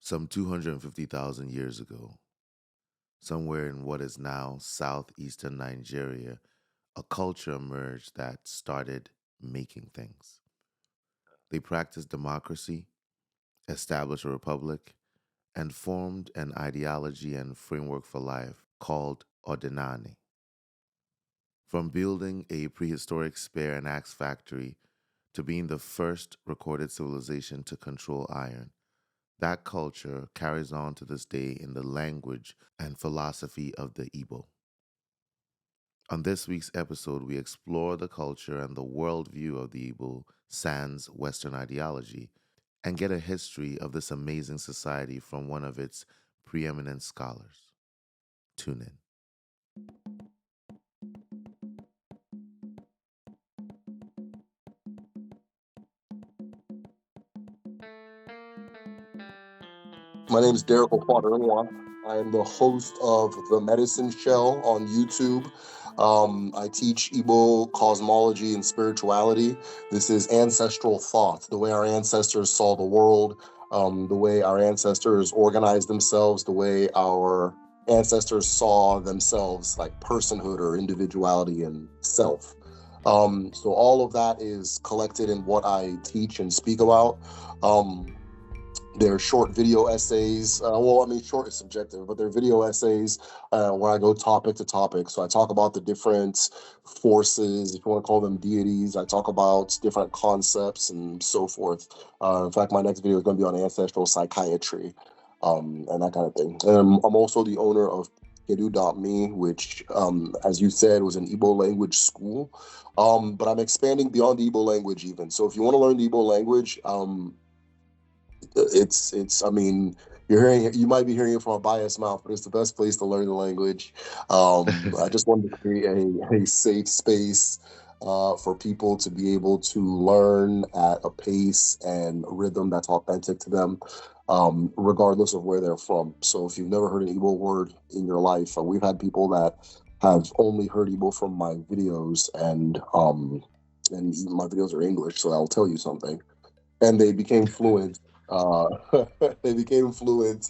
Some 250,000 years ago, somewhere in what is now southeastern Nigeria, a culture emerged that started making things. They practiced democracy, established a republic, and formed an ideology and framework for life called Odinani. From building a prehistoric spear and axe factory to being the first recorded civilization to control iron, that culture carries on to this day in the language and philosophy of the Igbo. On this week's episode, we explore the culture and the worldview of the Igbo sans Western ideology and get a history of this amazing society from one of its preeminent scholars. Tune in. My name is Derrick. I am the host of TheMedicineShell on YouTube. I teach Igbo cosmology and spirituality. This is ancestral thought, the way our ancestors saw the world, the way our ancestors organized themselves, the way our ancestors saw themselves, like personhood or individuality and self. So all of that is collected in what I teach and speak about. They're short video essays. Short is subjective, but they're video essays where I go topic to topic. So I talk about the different forces, if you want to call them deities. I talk about different concepts and so forth. In fact, my next video is going to be on ancestral psychiatry and that kind of thing. I'm also the owner of Kedu.me, which, as you said, was an Igbo language school. But I'm expanding beyond the Igbo language even. So if you want to learn the Igbo language, you might be hearing it from a biased mouth, but it's the best place to learn the language. I just wanted to create a safe space for people to be able to learn at a pace and rhythm that's authentic to them, regardless of where they're from. So if you've never heard an Igbo word in your life, we've had people that have only heard Igbo from my videos, and my videos are English, so I'll tell you something. And they became fluent. Uh, they became fluent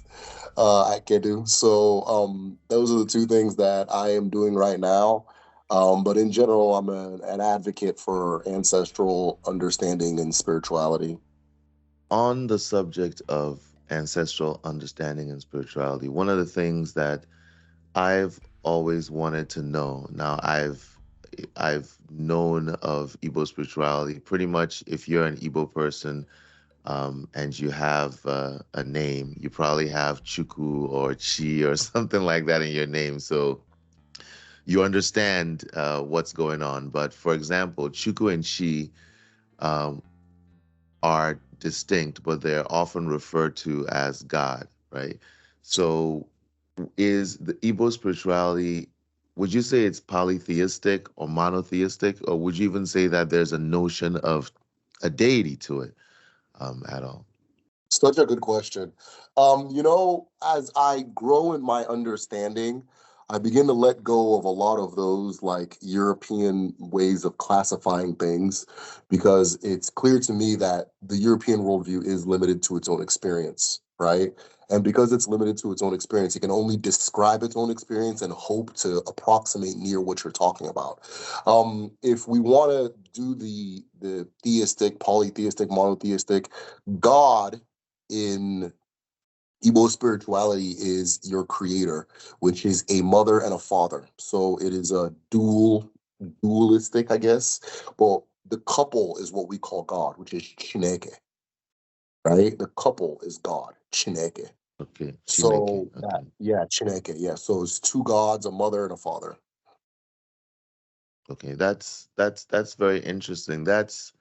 at Kedu. So those are the two things that I am doing right now. But in general, I'm an advocate for ancestral understanding and spirituality. On the subject of ancestral understanding and spirituality, one of the things that I've always wanted to know. Now, I've known of Igbo spirituality. Pretty much, if you're an Igbo person and you have a name, you probably have Chuku or Chi or something like that in your name. So you understand what's going on. But for example, Chuku and Chi um, are distinct, but they're often referred to as God, right? So is the Igbo spirituality, would you say it's polytheistic or monotheistic, or would you even say that there's a notion of a deity to it at all? Such a good question. As I grow in my understanding, I begin to let go of a lot of those like European ways of classifying things because it's clear to me that the European worldview is limited to its own experience, right? And because it's limited to its own experience, it can only describe its own experience and hope to approximate near what you're talking about. If we want to do the theistic, polytheistic, monotheistic, God in Igbo spirituality is your creator, which is a mother and a father. So it is a dualistic, I guess. Well, the couple is what we call God, which is Chineke, right? The couple is God, Chineke. Okay, Chineke. So that, Okay, yeah, Chineke, yeah. So it's two gods, a mother and a father. okay, that's very interesting. That's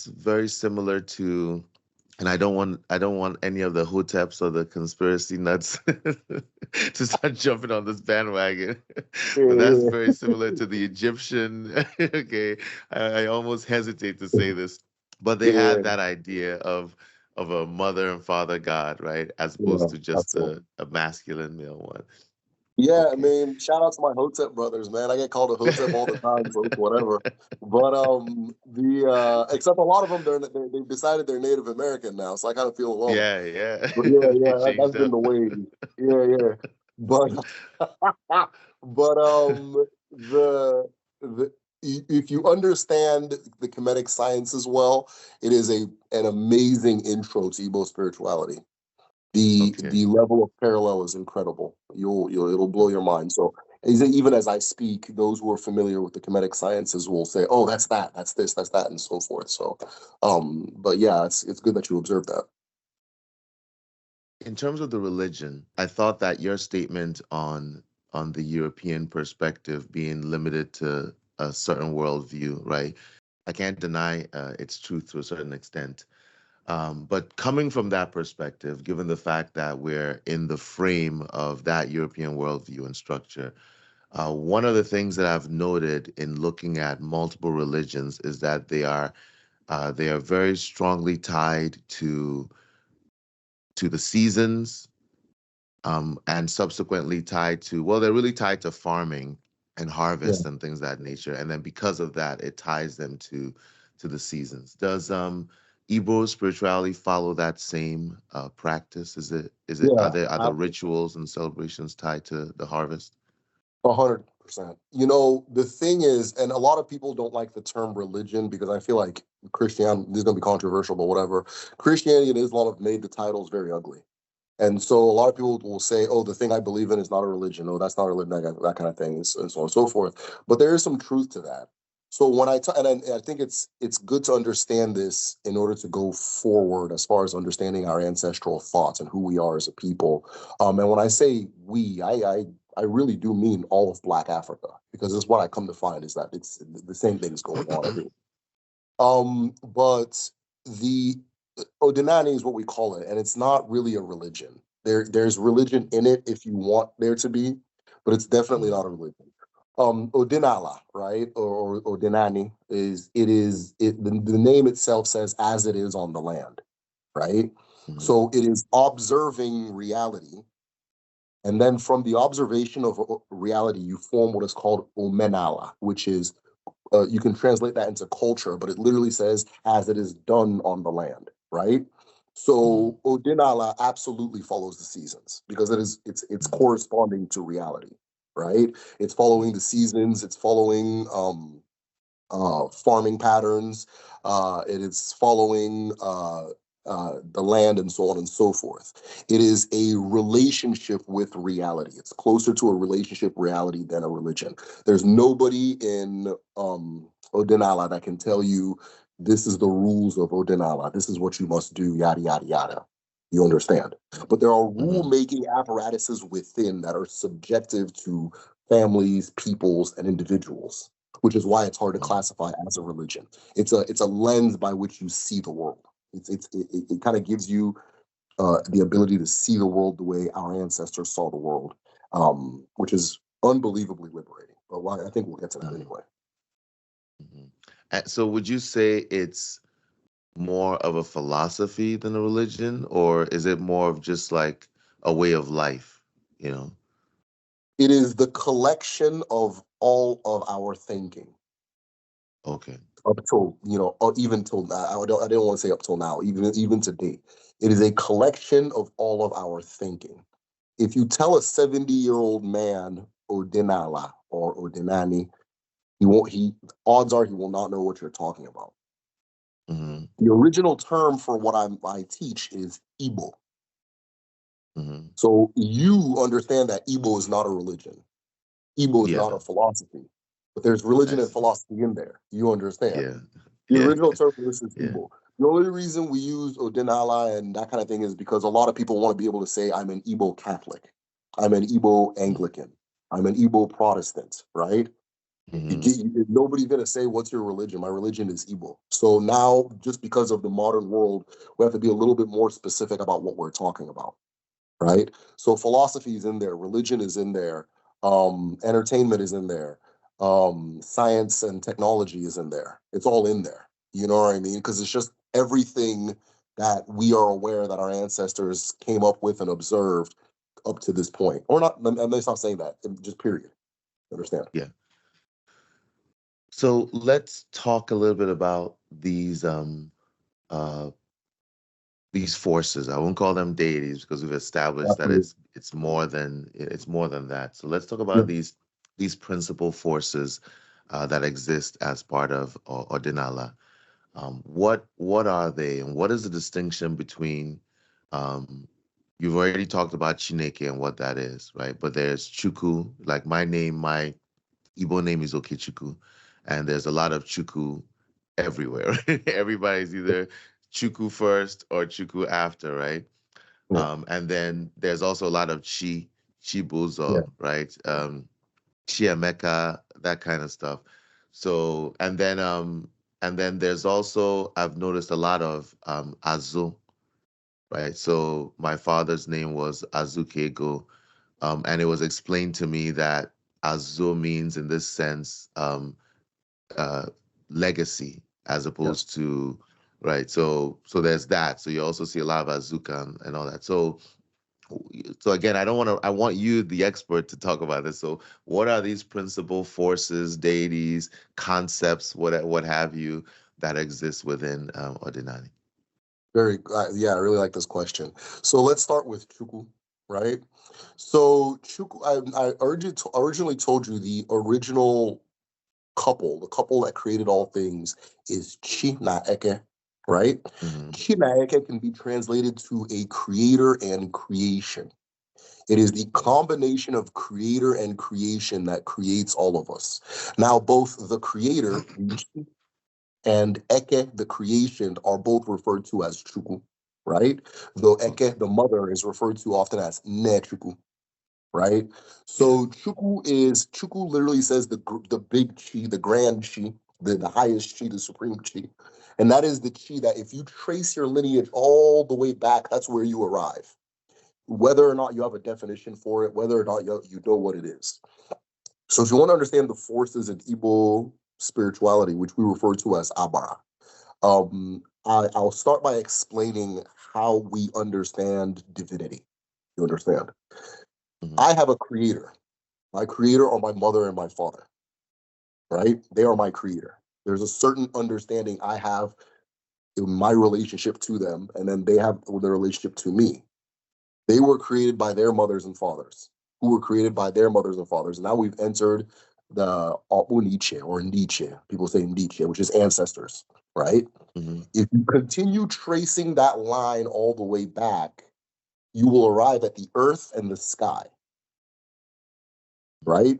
very similar to, and I don't want any of the hoteps or the conspiracy nuts to start jumping on this bandwagon. But that's Yeah, very similar to the Egyptian. Okay, I almost hesitate to say this, but they yeah, had that idea of a mother and father God, right, as opposed yeah, to just that's it. a masculine male one. Yeah, I Okay. mean, shout out to my Hotep brothers, man. I get called a Hotep all the time, so it's whatever. But the except a lot of them, they've decided they're Native American now, so I kind of feel alone. Yeah, yeah. But yeah, They yeah, that's changed been up. the way. Yeah, yeah. But but the if you understand the Kemetic science as well, it is an amazing intro to Igbo spirituality. Okay. The level of parallel is incredible. You'll it'll blow your mind. So even as I speak, those who are familiar with the Kemetic sciences will say, "Oh, that's that, that's this, that's that," and so forth. So, but yeah, it's good that you observe that. In terms of the religion, I thought that your statement on the European perspective being limited to a certain worldview, right? I can't deny its truth to a certain extent. But coming from that perspective, given the fact that we're in the frame of that European worldview and structure, one of the things that I've noted in looking at multiple religions is that they are very strongly tied to the seasons, and subsequently tied to, well, they're really tied to farming and Yeah, harvest and things of that nature. And then because of that, it ties them to the seasons. Does Igbo spirituality follow that same practice? Are yeah, there other absolutely. rituals and celebrations tied to the harvest? 100%. You know, the thing is, and a lot of people don't like the term religion because I feel like Christianity, this is going to be controversial, but whatever. Christianity and Islam have made the titles very ugly. And so a lot of people will say, oh, the thing I believe in is not a religion. Oh, that's not a religion, that kind of thing, and so on and so forth. But there is some truth to that. So when I think it's good to understand this in order to go forward as far as understanding our ancestral thoughts and who we are as a people. And when I say we, I really do mean all of Black Africa, because it's what I come to find is that it's the same things going on everywhere. But the Odinani is what we call it, and it's not really a religion. There's religion in it if you want there to be, but it's definitely Mhm, not a religion. Odinala, right, or Odinani the name itself says as it is on the land, right? mhm, So it is observing reality, and then from the observation of reality, you form what is called Omenala, which is you can translate that into culture, but it literally says as it is done on the land, right? mhm, So Odinala absolutely follows the seasons because it's mhm, corresponding to reality, right? It's following mhm, the seasons, it's following farming patterns. It is following the land and so on and so forth. It is a relationship with reality. It's closer to a relationship reality than a religion. There's nobody in Odinala that can tell you this is the rules of Odinala. This is what you must do, yada, yada, yada. You understand? But there are rule mhm, making apparatuses within that are subjective to families, peoples, and individuals, which is why it's hard to mhm, classify as a religion. It's a lens by which you see the world. It kind of gives you the ability to see the world the way our ancestors saw the world, which is unbelievably liberating. But I think we'll get to that mhm, anyway. mhm. So would you say it's more of a philosophy than a religion, or is it more of just like a way of life, you know? It is the collection of all of our thinking Okay. up till or even till now. I didn't want to say up till now, even to date. It is a collection of all of our thinking. If you tell a 70-year-old man Odinala or Odinani, he won't he odds are he will not know what you're talking about. Mhm, The original term for what I teach is Igbo. mhm. So you understand that Igbo is not a religion. Igbo is not Yeah, a philosophy. But there's I religion and see. philosophy in there. You understand. Yeah. The Yeah. original term for this is Yeah. Igbo. The only reason we use Odinala and that kind of thing is because a lot of people want to be able to say, I'm an Igbo Catholic. I'm an Igbo Mhm, Anglican. I'm an Igbo Protestant, right? mhm, Nobody's going to say, what's your religion? My religion is Igbo. So now, just because of the modern world, we have to be a little bit more specific about what we're talking about, right? So philosophy is in there, religion is in there, entertainment is in there, science and technology is in there. It's all in there. You know what I mean? Because it's just everything that we are aware that our ancestors came up with and observed up to this point, or not. Let's not saying that. Just period. Understand? Yeah. So let's talk a little bit about uh these forces. I won't call them deities because we've established that Absolutely. it's more than that. So let's talk Yeah. about these principal forces that exist as part of Ordinala. What are they, and what is the distinction between? Um, you've already talked about Chineke and what that is, right? But there's Chuku, like my name, my Igbo name is Okechukwu, and there's a lot of Chuku everywhere. Right? Everybody's either Chuku first or Chuku after, right? Yeah. And then there's also a lot of Yeah. Chibuzo, right? Chiameka, that kind of stuff. So, and then there's also I've noticed a lot of Azu, right? So my father's name was Azukego, and it was explained to me that Azu means in this sense uh, legacy as Yes. opposed to right. So there's that. So you also see a lot of Azuka and all that. So again, I want you, the expert, to talk about this. So what are these principal forces, deities, concepts, what have you, that exist within Odinani? Very. Yeah, I really like this question. So let's start with Chuku, right? So Chuku, I originally told you the original couple, the couple that created all things, is Chi na Eke, right? Hmm. Chi na Eke can be translated to a creator and creation. It is the combination of creator and creation that creates all of us. Now, both the creator, and Eke, the creation, are both referred to as Chuku, right? Though Okay. Eke, the mother, is referred to often as Ne Chuku, right? Yeah. So Chuku literally says the big chi, the grand chi, the highest chi, the supreme chi. And that is the chi that if you trace your lineage all the way back, that's where you arrive. Whether or not you have a definition for it, whether or not you know what it is. So if you want to understand the forces in Igbo spirituality, which we refer to as Abara, I'll start by explaining how we understand divinity. You understand? Hmm. I have a creator. My creator are my mother and my father, right? They are my creator. There's a certain understanding I have in my relationship to them, and then they have their relationship to me. They were created by their mothers and fathers, who were created by their mothers and fathers. And now we've entered the Niche or Nietzsche. People say Nietzsche, which is ancestors, right? Hmm. If you continue tracing that line all the way back, you will arrive at the earth and the sky, right?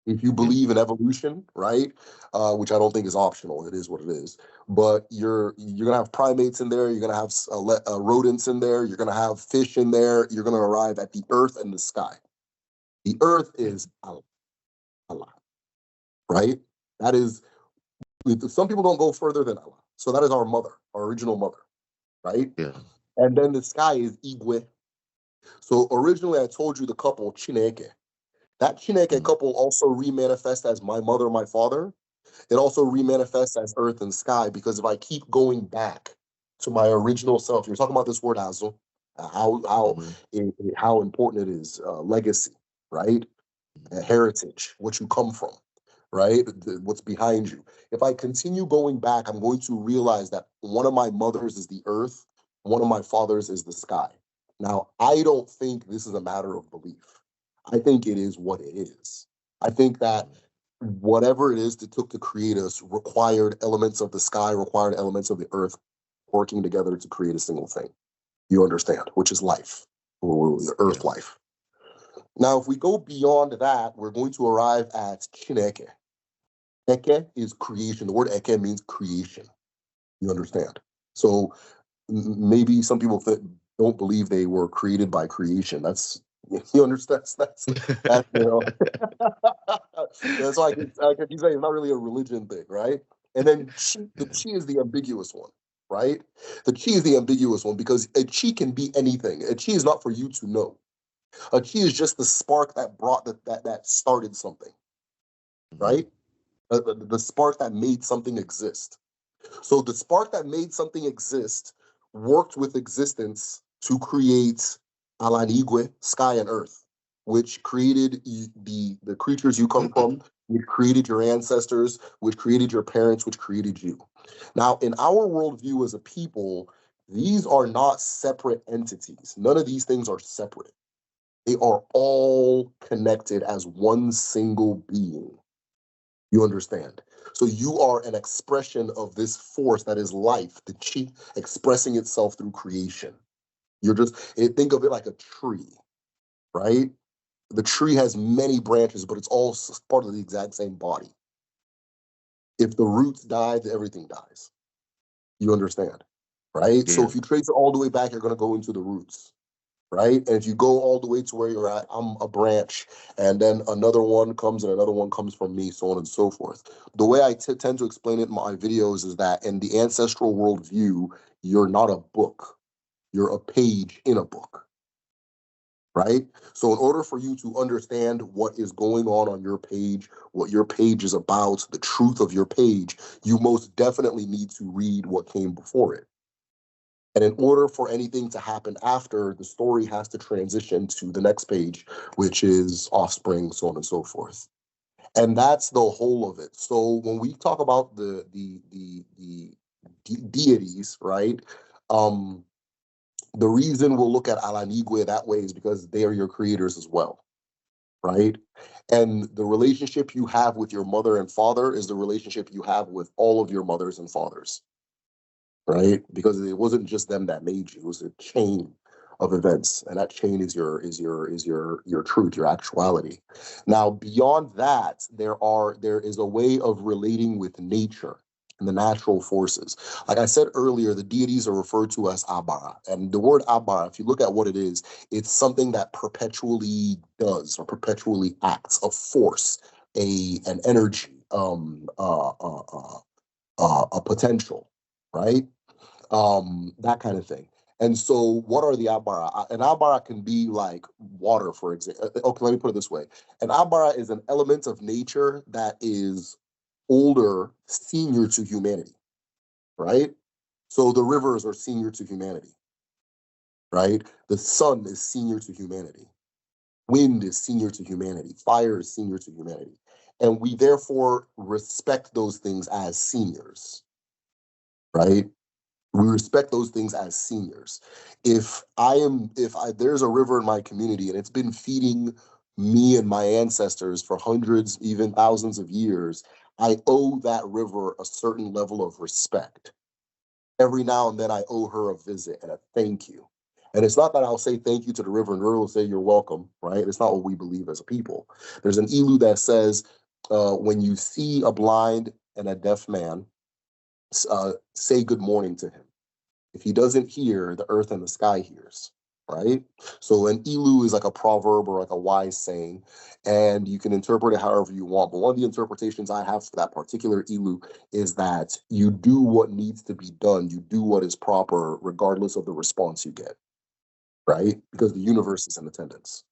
If you Yeah. believe in evolution, right, which I don't think is optional, it is what it is. But you're gonna have primates in there, you're gonna have rodents in there, you're gonna have fish in there. You're gonna arrive at the earth and the sky. The earth Yeah. is Allah, right? That is, some people don't go further than Allah. So that is our mother, our original mother, right? Yeah. And then the sky is Igwe. So originally I told you the couple Chineke. That Chineke Mm. couple also remanifests as my mother, my father. It also remanifests as earth and sky because if I keep going back to my original self, you're talking about this word Azu, Hmm. how important it is, legacy, right? Heritage, what you come from, right? What's behind you. If I continue going back, I'm going to realize that one of my mothers is the earth, one of my fathers is the sky. Now, I don't think this is a matter of belief. I think it is what it is. I think that whatever it is that took to create us required elements of the sky, required elements of the earth working together to create a single thing. You understand, which is life, or the Yeah. earth life. Now, if we go beyond that, we're going to arrive at Chineke. Eke is creation. The word Eke means creation. You understand? So maybe some people don't believe they were created by creation. That's you understand. That's you know. That's why I can say it's not really a religion thing, right? And then the Yeah. chi is the ambiguous one, right? The chi is the ambiguous one because a chi can be anything. A chi is not for you to know. A chi is just the spark that brought that started something, Hmm. right? The spark that made something exist. So the spark that made something exist worked with existence to create. Alanigwe, sky and earth, which created the creatures you come from, which created your ancestors, which created your parents, which created you. Now, in our worldview as a people, these are not separate entities. None of these things are separate. They are all connected as one single being. You understand? So you are an expression of this force that is life, the chi expressing itself through creation. You're just, think of it like a tree, right? The tree has many branches, but it's all part of the exact same body. If the roots die, then everything dies. You understand, right? So Yeah. if you trace it all the way back, you're going to go into the roots, right? And if you go all the way to where you're at, I'm a branch, and then another one comes and another one comes from me, so on and so forth. The way I tend to explain it in my videos is that in the ancestral worldview, you're not a book, you're a page in a book, right? So in order for you to understand what is going on your page, what your page is about, the truth of your page, you most definitely need to read what came before it. And in order for anything to happen after, the story has to transition to the next page, which is offspring, so on and so forth. And that's the whole of it. So when we talk about the deities, right? Um, the reason we'll look at Alanigwe that way is because they are your creators as well, right? And the relationship you have with your mother and father is the relationship you have with all of your mothers and fathers, right? Because it wasn't just them that made you; it was a chain of events, and that chain is your truth, your actuality. Now, beyond that, there is a way of relating with nature and the natural forces. Like I said earlier, the deities are referred to as Abara, and the word Abara, if you look at what it is, it's something that perpetually does or perpetually acts, a force, an energy, a potential, right? That kind of thing. And so, what are the abara? An abara can be like water, for example. Okay, let me put it this way: an abara is an element of nature that is older, senior to humanity, right? So the rivers are senior to humanity, right? The sun is senior to humanity. Wind is senior to humanity. Fire is senior to humanity. And we therefore respect those things as seniors, right? We respect those things as seniors. If there's a river in my community and it's been feeding me and my ancestors for hundreds, even thousands of years, I owe that river a certain level of respect. Every now and then I owe her a visit and a thank you. And it's not that I'll say thank you to the river and the river will say you're welcome, right? It's not what we believe as a people. There's an ilu that says, when you see a blind and a deaf man, say good morning to him. If he doesn't hear, the earth and the sky hears, right? So an ilu is like a proverb or like a wise saying, and you can interpret it however you want. But one of the interpretations I have for that particular ilu is that you do what needs to be done, you do what is proper, regardless of the response you get, right? Because the universe is in attendance.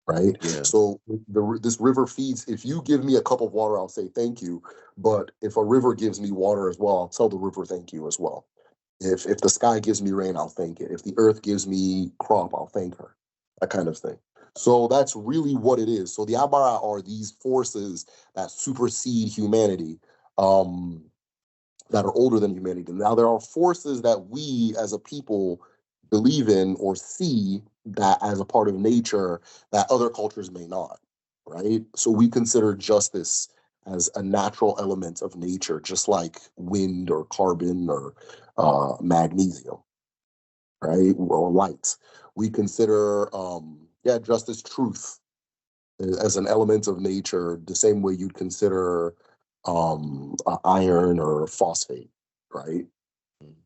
Right. Yeah. So this river feeds. If you give me a cup of water, I'll say thank you. But if a river gives me water as well, I'll tell the river thank you as well. If the sky gives me rain, I'll thank it. If the earth gives me crop, I'll thank her. That kind of thing. So that's really what it is. So the Abara are these forces that supersede humanity, um, that are older than humanity. Now there are forces that we as a people believe in or see that as a part of nature that other cultures may not, right? So we consider justice as a natural element of nature, just like wind or carbon or magnesium, right? Or light. We consider, justice, truth as an element of nature, the same way you'd consider iron or phosphate, right?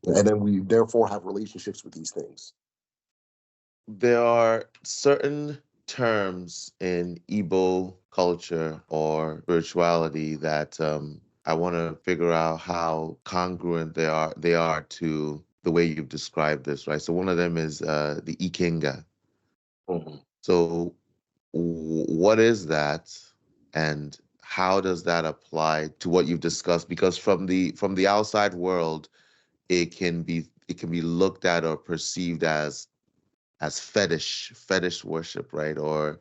And then we therefore have relationships with these things. There are certain terms in Igbo culture or spirituality that I want to figure out how congruent they are to the way you've described this, right? So one of them is the Ikenga. Mhm. So what is that, and how does that apply to what you've discussed? Because from the outside world, it can be looked at or perceived as as fetish worship, right? Right.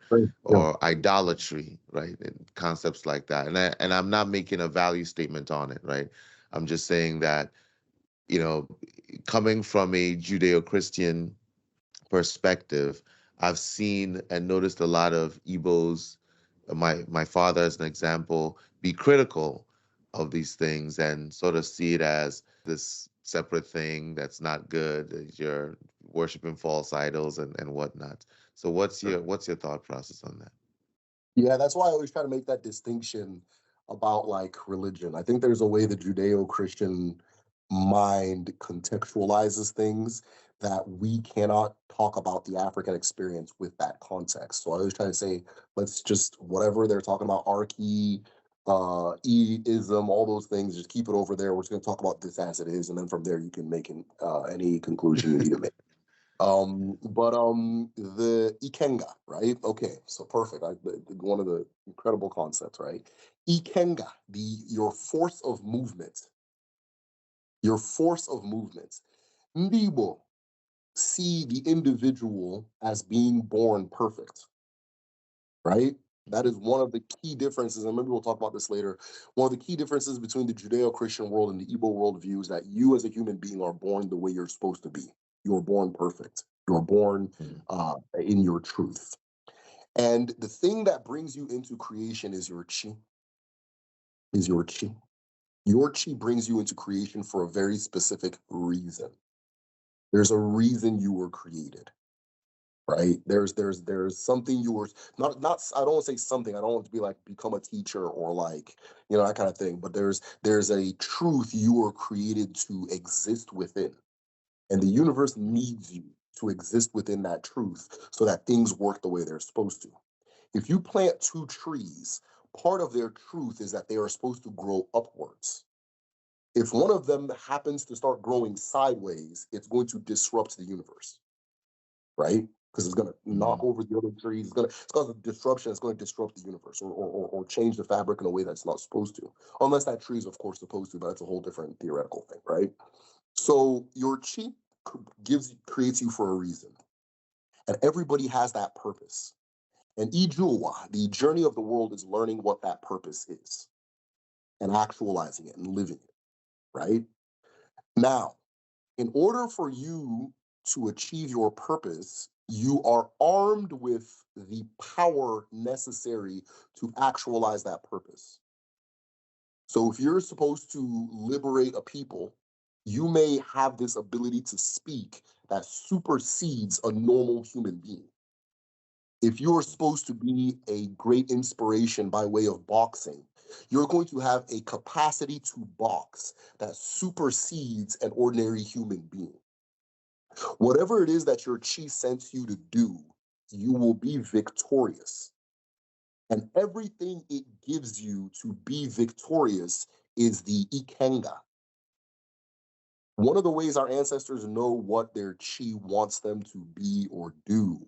Yeah. Or idolatry, right? And concepts like that. And I'm not making a value statement on it, right? I'm just saying that, you know, coming from a Judeo-Christian perspective, I've seen and noticed a lot of Igbos, my father as an example, be critical of these things and sort of see it as this separate thing that's not good. You're worshiping false idols and whatnot. So what's your thought process on that? Yeah, that's why I always try to make that distinction about like religion. I think there's a way the Judeo-Christian mind contextualizes things that we cannot talk about the African experience with that context. So I always try to say, let's just whatever they're talking about, archy, ism, all those things, just keep it over there. We're just going to talk about this as it is, and then from there you can make any conclusion you need to make. But the Ikenga, right? Okay, so perfect. One of the incredible concepts, right? Ikenga, your force of movement, your force of movement. Ndibo see the individual as being born perfect, right? That is one of the key differences, and maybe we'll talk about this later. One of the key differences between the Judeo-Christian world and the Igbo worldview is that you as a human being are born the way you're supposed to be. You are born perfect. You are born Mhm. in your truth. And the thing that brings you into creation is your chi, is your chi. Your chi brings you into creation for a very specific reason. There's a reason you were created. Right, there's something you were not I don't want to say something, I don't want to be like become a teacher or like that kind of thing, but there's a truth you were created to exist within, and the universe needs you to exist within that truth so that things work the way they're supposed to. If you plant two trees, part of their truth is that they are supposed to grow upwards. If one of them happens to start growing sideways, it's going to disrupt the universe, right? Because it's going to knock Mhm. over the other trees. It's cause a disruption. It's going to disrupt the universe or change the fabric in a way that's not supposed to, unless that tree is, of course, supposed to. But that's a whole different theoretical thing, right? So your chi creates you for a reason, and everybody has that purpose. And Ijulwa, the journey of the world, is learning what that purpose is and actualizing it and living it, right? Now, in order for you to achieve your purpose, you are armed with the power necessary to actualize that purpose. So if you're supposed to liberate a people, you may have this ability to speak that supersedes a normal human being. If you're supposed to be a great inspiration by way of boxing, you're going to have a capacity to box that supersedes an ordinary human being. Whatever it is that your chi sends you to do, you will be victorious. And everything it gives you to be victorious is the Ikenga. One of the ways our ancestors know what their chi wants them to be or do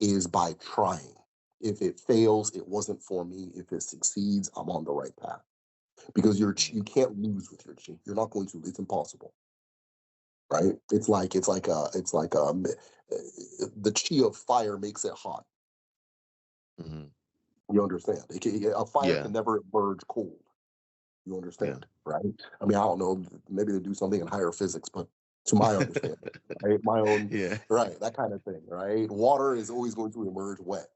is by trying. If it fails, it wasn't for me. If it succeeds, I'm on the right path. Because you can't lose with your chi. You're not going to. It's impossible, right? The chi of fire makes it hot. Mhm. You understand? A fire Yeah. can never emerge cold. You Yeah. understand, right? I mean, I don't know. Maybe they do something in higher physics, but to my understanding, right? My own, Yeah. right? That kind of thing, right? Water is always going to emerge wet,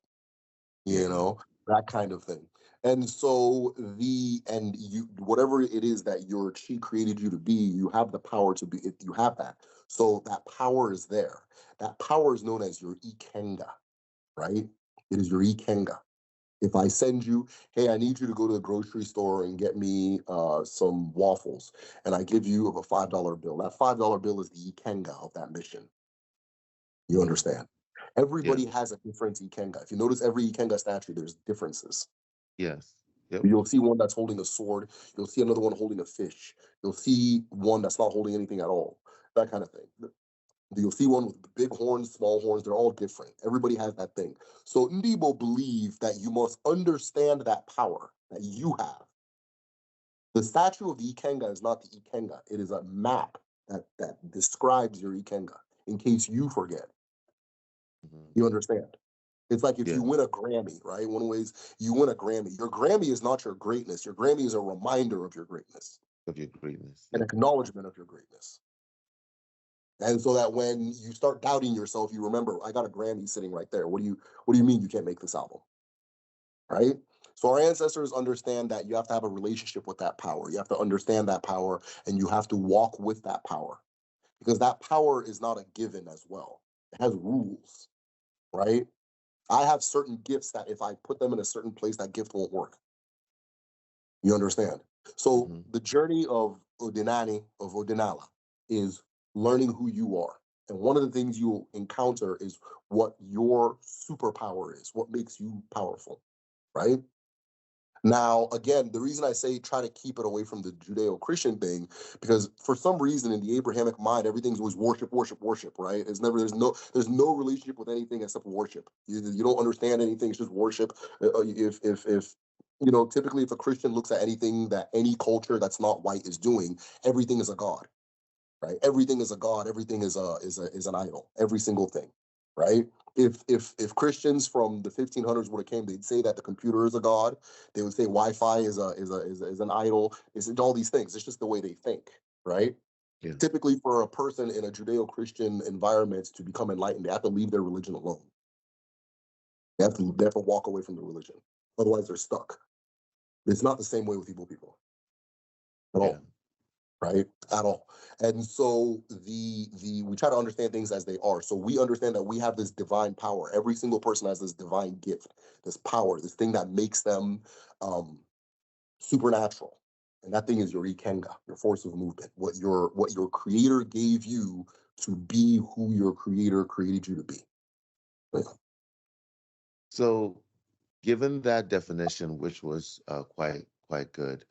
you Yeah. know, that kind of thing. And so you whatever it is that your chi created you to be, you have the power to be. You have that. So that power is there. That power is known as your Ikenga, right? It is your Ikenga. If I send you, hey, I need you to go to the grocery store and get me some waffles, and I give you a $5 bill, that $5 bill is the Ikenga of that mission. You Mhm. understand? Yeah. Everybody has a different Ikenga. If you notice every Ikenga statue, there's differences. Yes. Yep. You'll see one that's holding a sword. You'll see another one holding a fish. You'll see one that's not holding anything at all. That kind of thing. You'll see one with big horns, small horns. They're all different. Everybody has that thing. So Ndibo believe that you must understand that power that you have. The statue of the Ikenga is not the Ikenga. It is a map that describes your Ikenga in case you forget. Hmm. You understand? It's like if you Yeah, win a Grammy, right? One of the ways you win a Grammy, your Grammy is not your greatness. Your Grammy is a reminder of your greatness, of your greatness. an Yeah. acknowledgement of your greatness. And so that when you start doubting yourself, you remember, I got a Grammy sitting right there. What do you mean you can't make this album? Right? So our ancestors understand that you have to have a relationship with that power. You have to understand that power and you have to walk with that power because that power is not a given as well. It has rules, right? I have certain gifts that if I put them in a certain place, that gift won't work. You understand? So Hmm. the journey of Odinani, of Odinala, is learning who you are. And one of the things you'll encounter is what your superpower is, what makes you powerful, right? Now, again, the reason I say try to keep it away from the Judeo-Christian thing, because for some reason in the Abrahamic mind, everything's always worship, worship, worship, right? There's no relationship with anything except worship. You don't understand anything; it's just worship. If typically if a Christian looks at anything that any culture that's not white is doing, everything is a god, right? Everything is a god. Everything is an idol. Every single thing, right? If Christians from the 1500s would have came, they'd say that the computer is a god. They would say Wi-Fi is an idol. It's all these things. It's just the way they think, right? Yeah. Typically, for a person in a Judeo-Christian environment to become enlightened, they have to leave their religion alone. They have to walk away from the religion. Otherwise, they're stuck. It's not the same way with Igbo people at Yeah. all. Right, at all. And so the we try to understand things as they are. So we understand that we have this divine power. Every single person has this divine gift, this power, this thing that makes them um supernatural. And that thing is your Ikenga, your force of movement, what your creator gave you to be who your creator created you to be. Yeah. So, given that definition, which was quite good,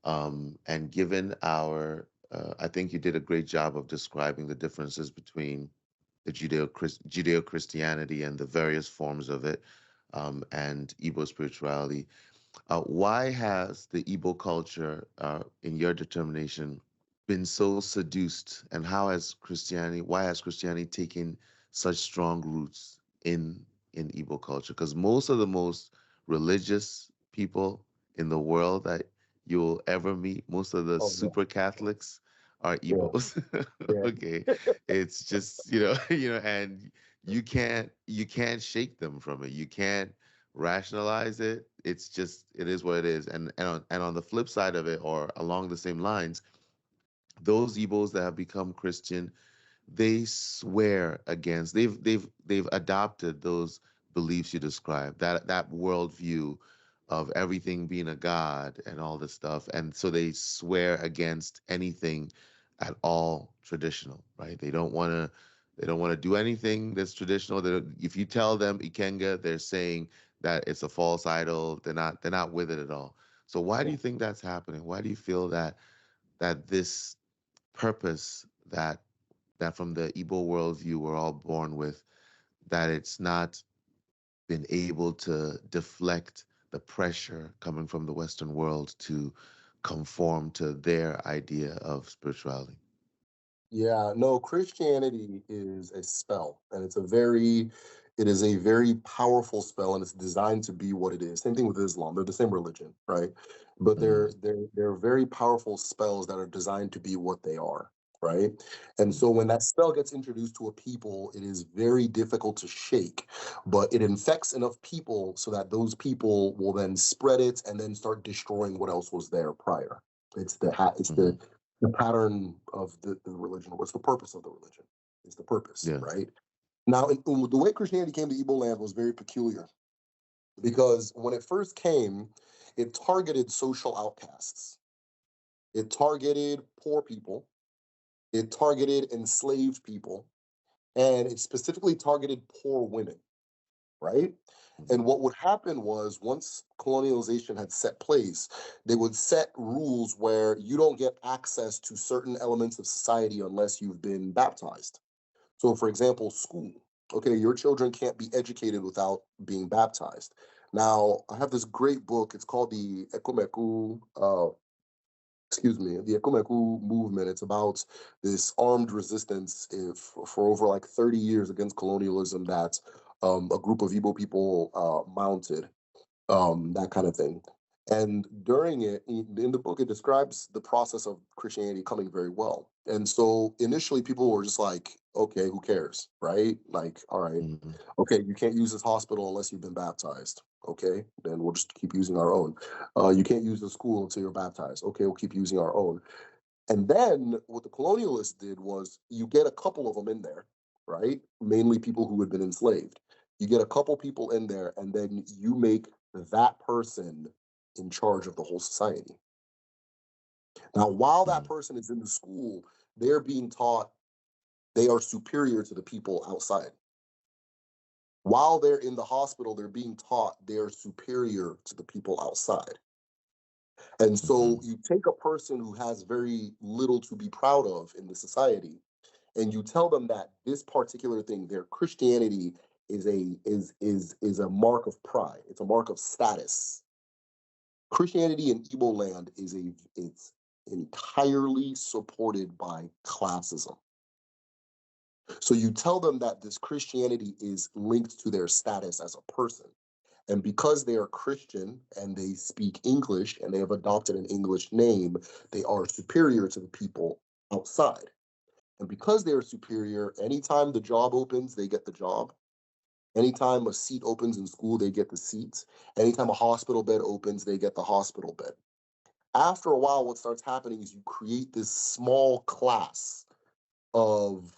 and given I think you did a great job of describing the differences between the Judeo-Christianity and the various forms of it, and Igbo spirituality. Why has the Igbo culture, in your determination, been so seduced, and why has Christianity taken such strong roots in Igbo culture? Because most of the most religious people in the world that you'll ever meet, most of the Oh yeah. super Catholics are Yeah. Igbos. Yeah. Okay, it's just and you can't shake them from it. You can't rationalize it. It's just it is what it is. And on the flip side of it, or along the same lines, those Igbos that have become Christian, they swear against. They've adopted those beliefs you described, that worldview of everything being a god and all this stuff, and so they swear against anything at all traditional, right? They don't want to do anything that's traditional. If you tell them Ikenga, they're saying that it's a false idol. They're not with it at all. So why do you think that's happening? Why do you feel that this purpose that from the Igbo worldview we're all born with, that it's not been able to deflect the pressure coming from the Western world to conform to their idea of spirituality? Yeah, no, Christianity is a spell, and it is a very powerful spell, and it's designed to be what it is. Same thing with Islam; they're the same religion, right? But Mm, they're very powerful spells that are designed to be what they are, right? And mm, so when that spell gets introduced to a people, it is very difficult to shake, but it infects enough people so that those people will then spread it and then start destroying what else was there prior. It's mm-hmm. the pattern of the religion. What's the purpose of the religion? It's the purpose, Yeah. right? Now, the way Christianity came to Igbo land was very peculiar because when it first came, it targeted social outcasts. It targeted poor people. It targeted enslaved people, and it specifically targeted poor women, right? Mm, And what would happen was once colonialization had set place, they would set rules where you don't get access to certain elements of society unless you've been baptized. So, for example, school. Okay, your children can't be educated without being baptized. Now, I have this great book. It's called the Ekomeku. excuse me, the Ekumeku movement. It's about this armed resistance for over like 30 years against colonialism that a group of Igbo people mounted, that kind of thing. And during it, in the book, it describes the process of Christianity coming very well. And so initially, people were just like, okay, who cares, right? Like, all right, Mhm. okay, you can't use this hospital unless you've been baptized. Okay, then we'll just keep using our own. You can't use the school until you're baptized. Okay, we'll keep using our own. And then what the colonialists did was you get a couple of them in there, right? Mainly people who had been enslaved. You get a couple people in there, and then you make that person in charge of the whole society. Now, while that Mhm. person is in the school, they're being taught they are superior to the people outside. While they're in the hospital, they're being taught they are superior to the people outside. And so Mhm. you take a person who has very little to be proud of in the society, and you tell them that this particular thing, their Christianity, is a mark of pride. It's a mark of status. Christianity in Igbo land it's entirely supported by classism. So you tell them that this Christianity is linked to their status as a person. And because they are Christian and they speak English and they have adopted an English name, they are superior to the people outside. And because they are superior, anytime the job opens, they get the job. Anytime a seat opens in school, they get the seats. Anytime a hospital bed opens, they get the hospital bed. After a while, what starts happening is you create this small class of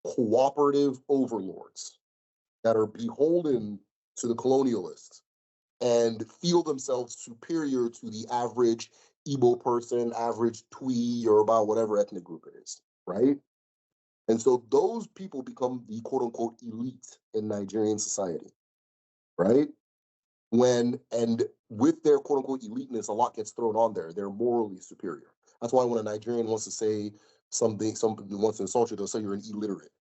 cooperative overlords that are beholden to the colonialists and feel themselves superior to the average Igbo person, average Twi, Yoruba, whatever ethnic group it is, right? And so those people become the quote unquote elite in Nigerian society, right? And with their quote unquote eliteness, a lot gets thrown on there. They're morally superior. That's why when a Nigerian wants to say something wants to insult you, they'll say you're an illiterate,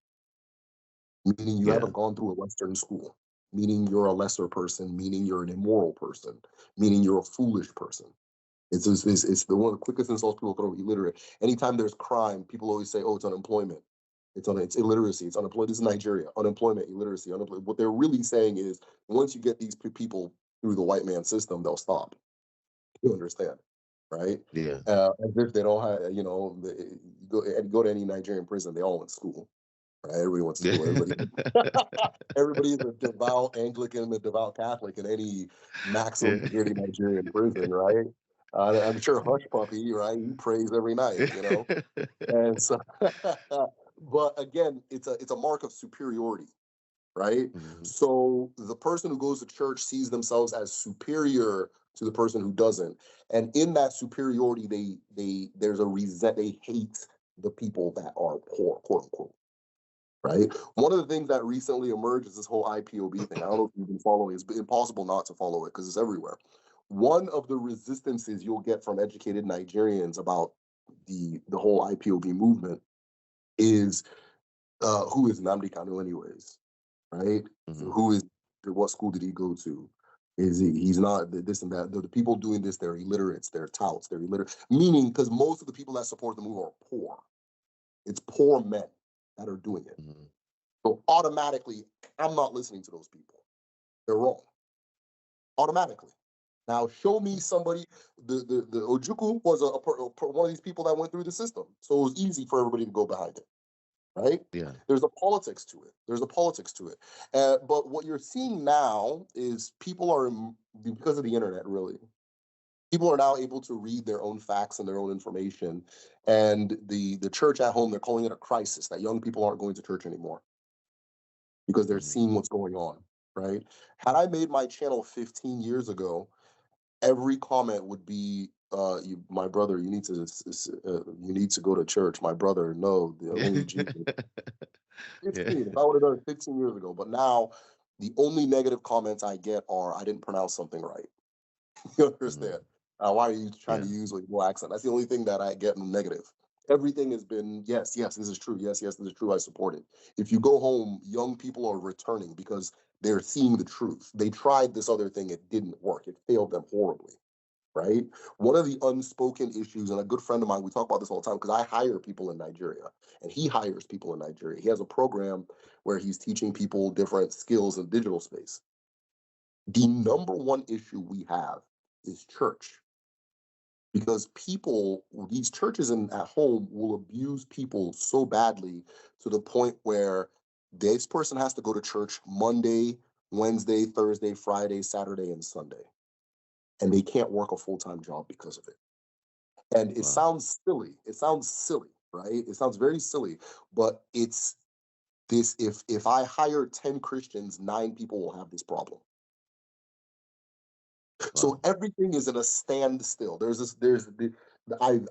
meaning you Yeah. haven't gone through a Western school, meaning you're a lesser person, meaning you're an immoral person, meaning you're a foolish person. It's the one of the quickest insults people throw illiterate. Anytime there's crime, people always say, "Oh, it's unemployment, it's illiteracy, it's unemployment." This is Nigeria, unemployment, illiteracy, unemployment. What they're really saying is, once you get these people through the white man system, they'll stop. You understand, right? Yeah. As if they don't have, go to any Nigerian prison, they all went to school. Right? Everybody went to Yeah. school. Everybody is a devout Anglican, a devout Catholic in any maximum Yeah. security Nigerian prison, right? I'm sure Hush Puppy, right? He prays every night, you know. And so, but again, it's a mark of superiority, right? Mhm. So the person who goes to church sees themselves as superior to the person who doesn't, and in that superiority, there's a resent. They hate the people that are poor, quote unquote, right? One of the things that recently emerged is this whole IPOB thing. I don't know if you've been following. It's impossible not to follow it because it's everywhere. One of the resistances you'll get from educated Nigerians about the whole IPOB movement is who is Nnamdi Kanu anyways, right? So Mhm. who is what school did he go to? Is he's not this and that. The people doing this, they're illiterates, they're touts, they're illiterate. Meaning, because most of the people that support the move are poor. It's poor men that are doing it. Mhm. So automatically, I'm not listening to those people. They're wrong. Automatically. Now, show me somebody. The Ojuku was one of these people that went through the system, so it was easy for everybody to go behind it, right? Yeah. There's a politics to it. There's a politics to it. But what you're seeing now is people are because of the internet, really. People are now able to read their own facts and their own information, and the church at home, they're calling it a crisis that young people aren't going to church anymore because they're Mhm. seeing what's going on, right? Had I made my channel 15 years ago, every comment would be, my brother, you need to go to church. My brother, no, the only Jesus. Yeah. 15. If I would have done it 15 years ago, but now the only negative comments I get are, I didn't pronounce something right. You understand? Mhm. Why are you trying to Yeah. use a Igbo accent? That's the only thing that I get negative. Everything has been, yes, yes, this is true. Yes, yes, this is true. I support it. If you go home, young people are returning because they're seeing the truth. They tried this other thing, it didn't work. It failed them horribly. right? One of the unspoken issues, and a good friend of mine, we talk about this all the time because I hire people in Nigeria and he hires people in Nigeria. He has a program where he's teaching people different skills in digital space. The number one issue we have is church because people, these churches at home will abuse people so badly to the point where this person has to go to church Monday, Wednesday, Thursday, Friday, Saturday, and Sunday. And they can't work a full-time job because of it. And it Wow. sounds silly. It sounds silly, right? It sounds very silly, but it's this if I hire 10 Christians, 9 people will have this problem. So Wow. everything is in a standstill.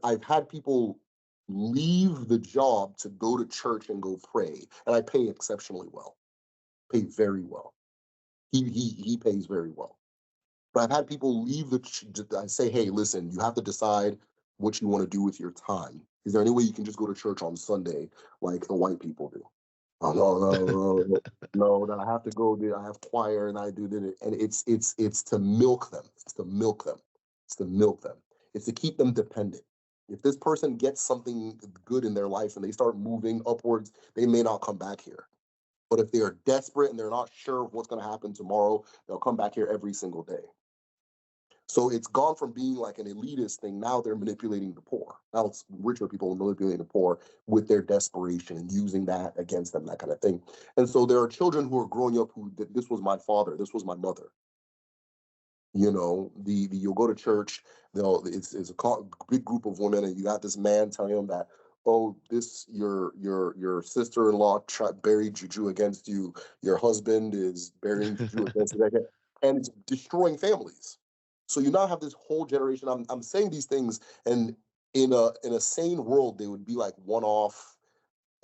I've had people leave the job to go to church and go pray, and I pay exceptionally well. Pay very well. He pays very well. But I've had people leave I say, hey, listen, you have to decide what you want to do with your time. Is there any way you can just go to church on Sunday like the white people do? Oh, no, that I have to go there. I have choir and I do that. And it's to milk them. It's to milk them. It's to milk them. It's to keep them dependent. If this person gets something good in their life and they start moving upwards, they may not come back here. But if they are desperate and they're not sure what's going to happen tomorrow, they'll come back here every single day. So it's gone from being like an elitist thing. Now they're manipulating the poor. Now it's richer people manipulating the poor with their desperation and using that against them, that kind of thing. And so there are children who are growing up who this was my father, this was my mother. You know, the you'll go to church, it's a big group of women, and you got this man telling them that, oh, this your sister-in-law buried juju against you, your husband is burying juju against you, and it's destroying families. So you now have this whole generation. I'm saying these things, and in a sane world, they would be like one-off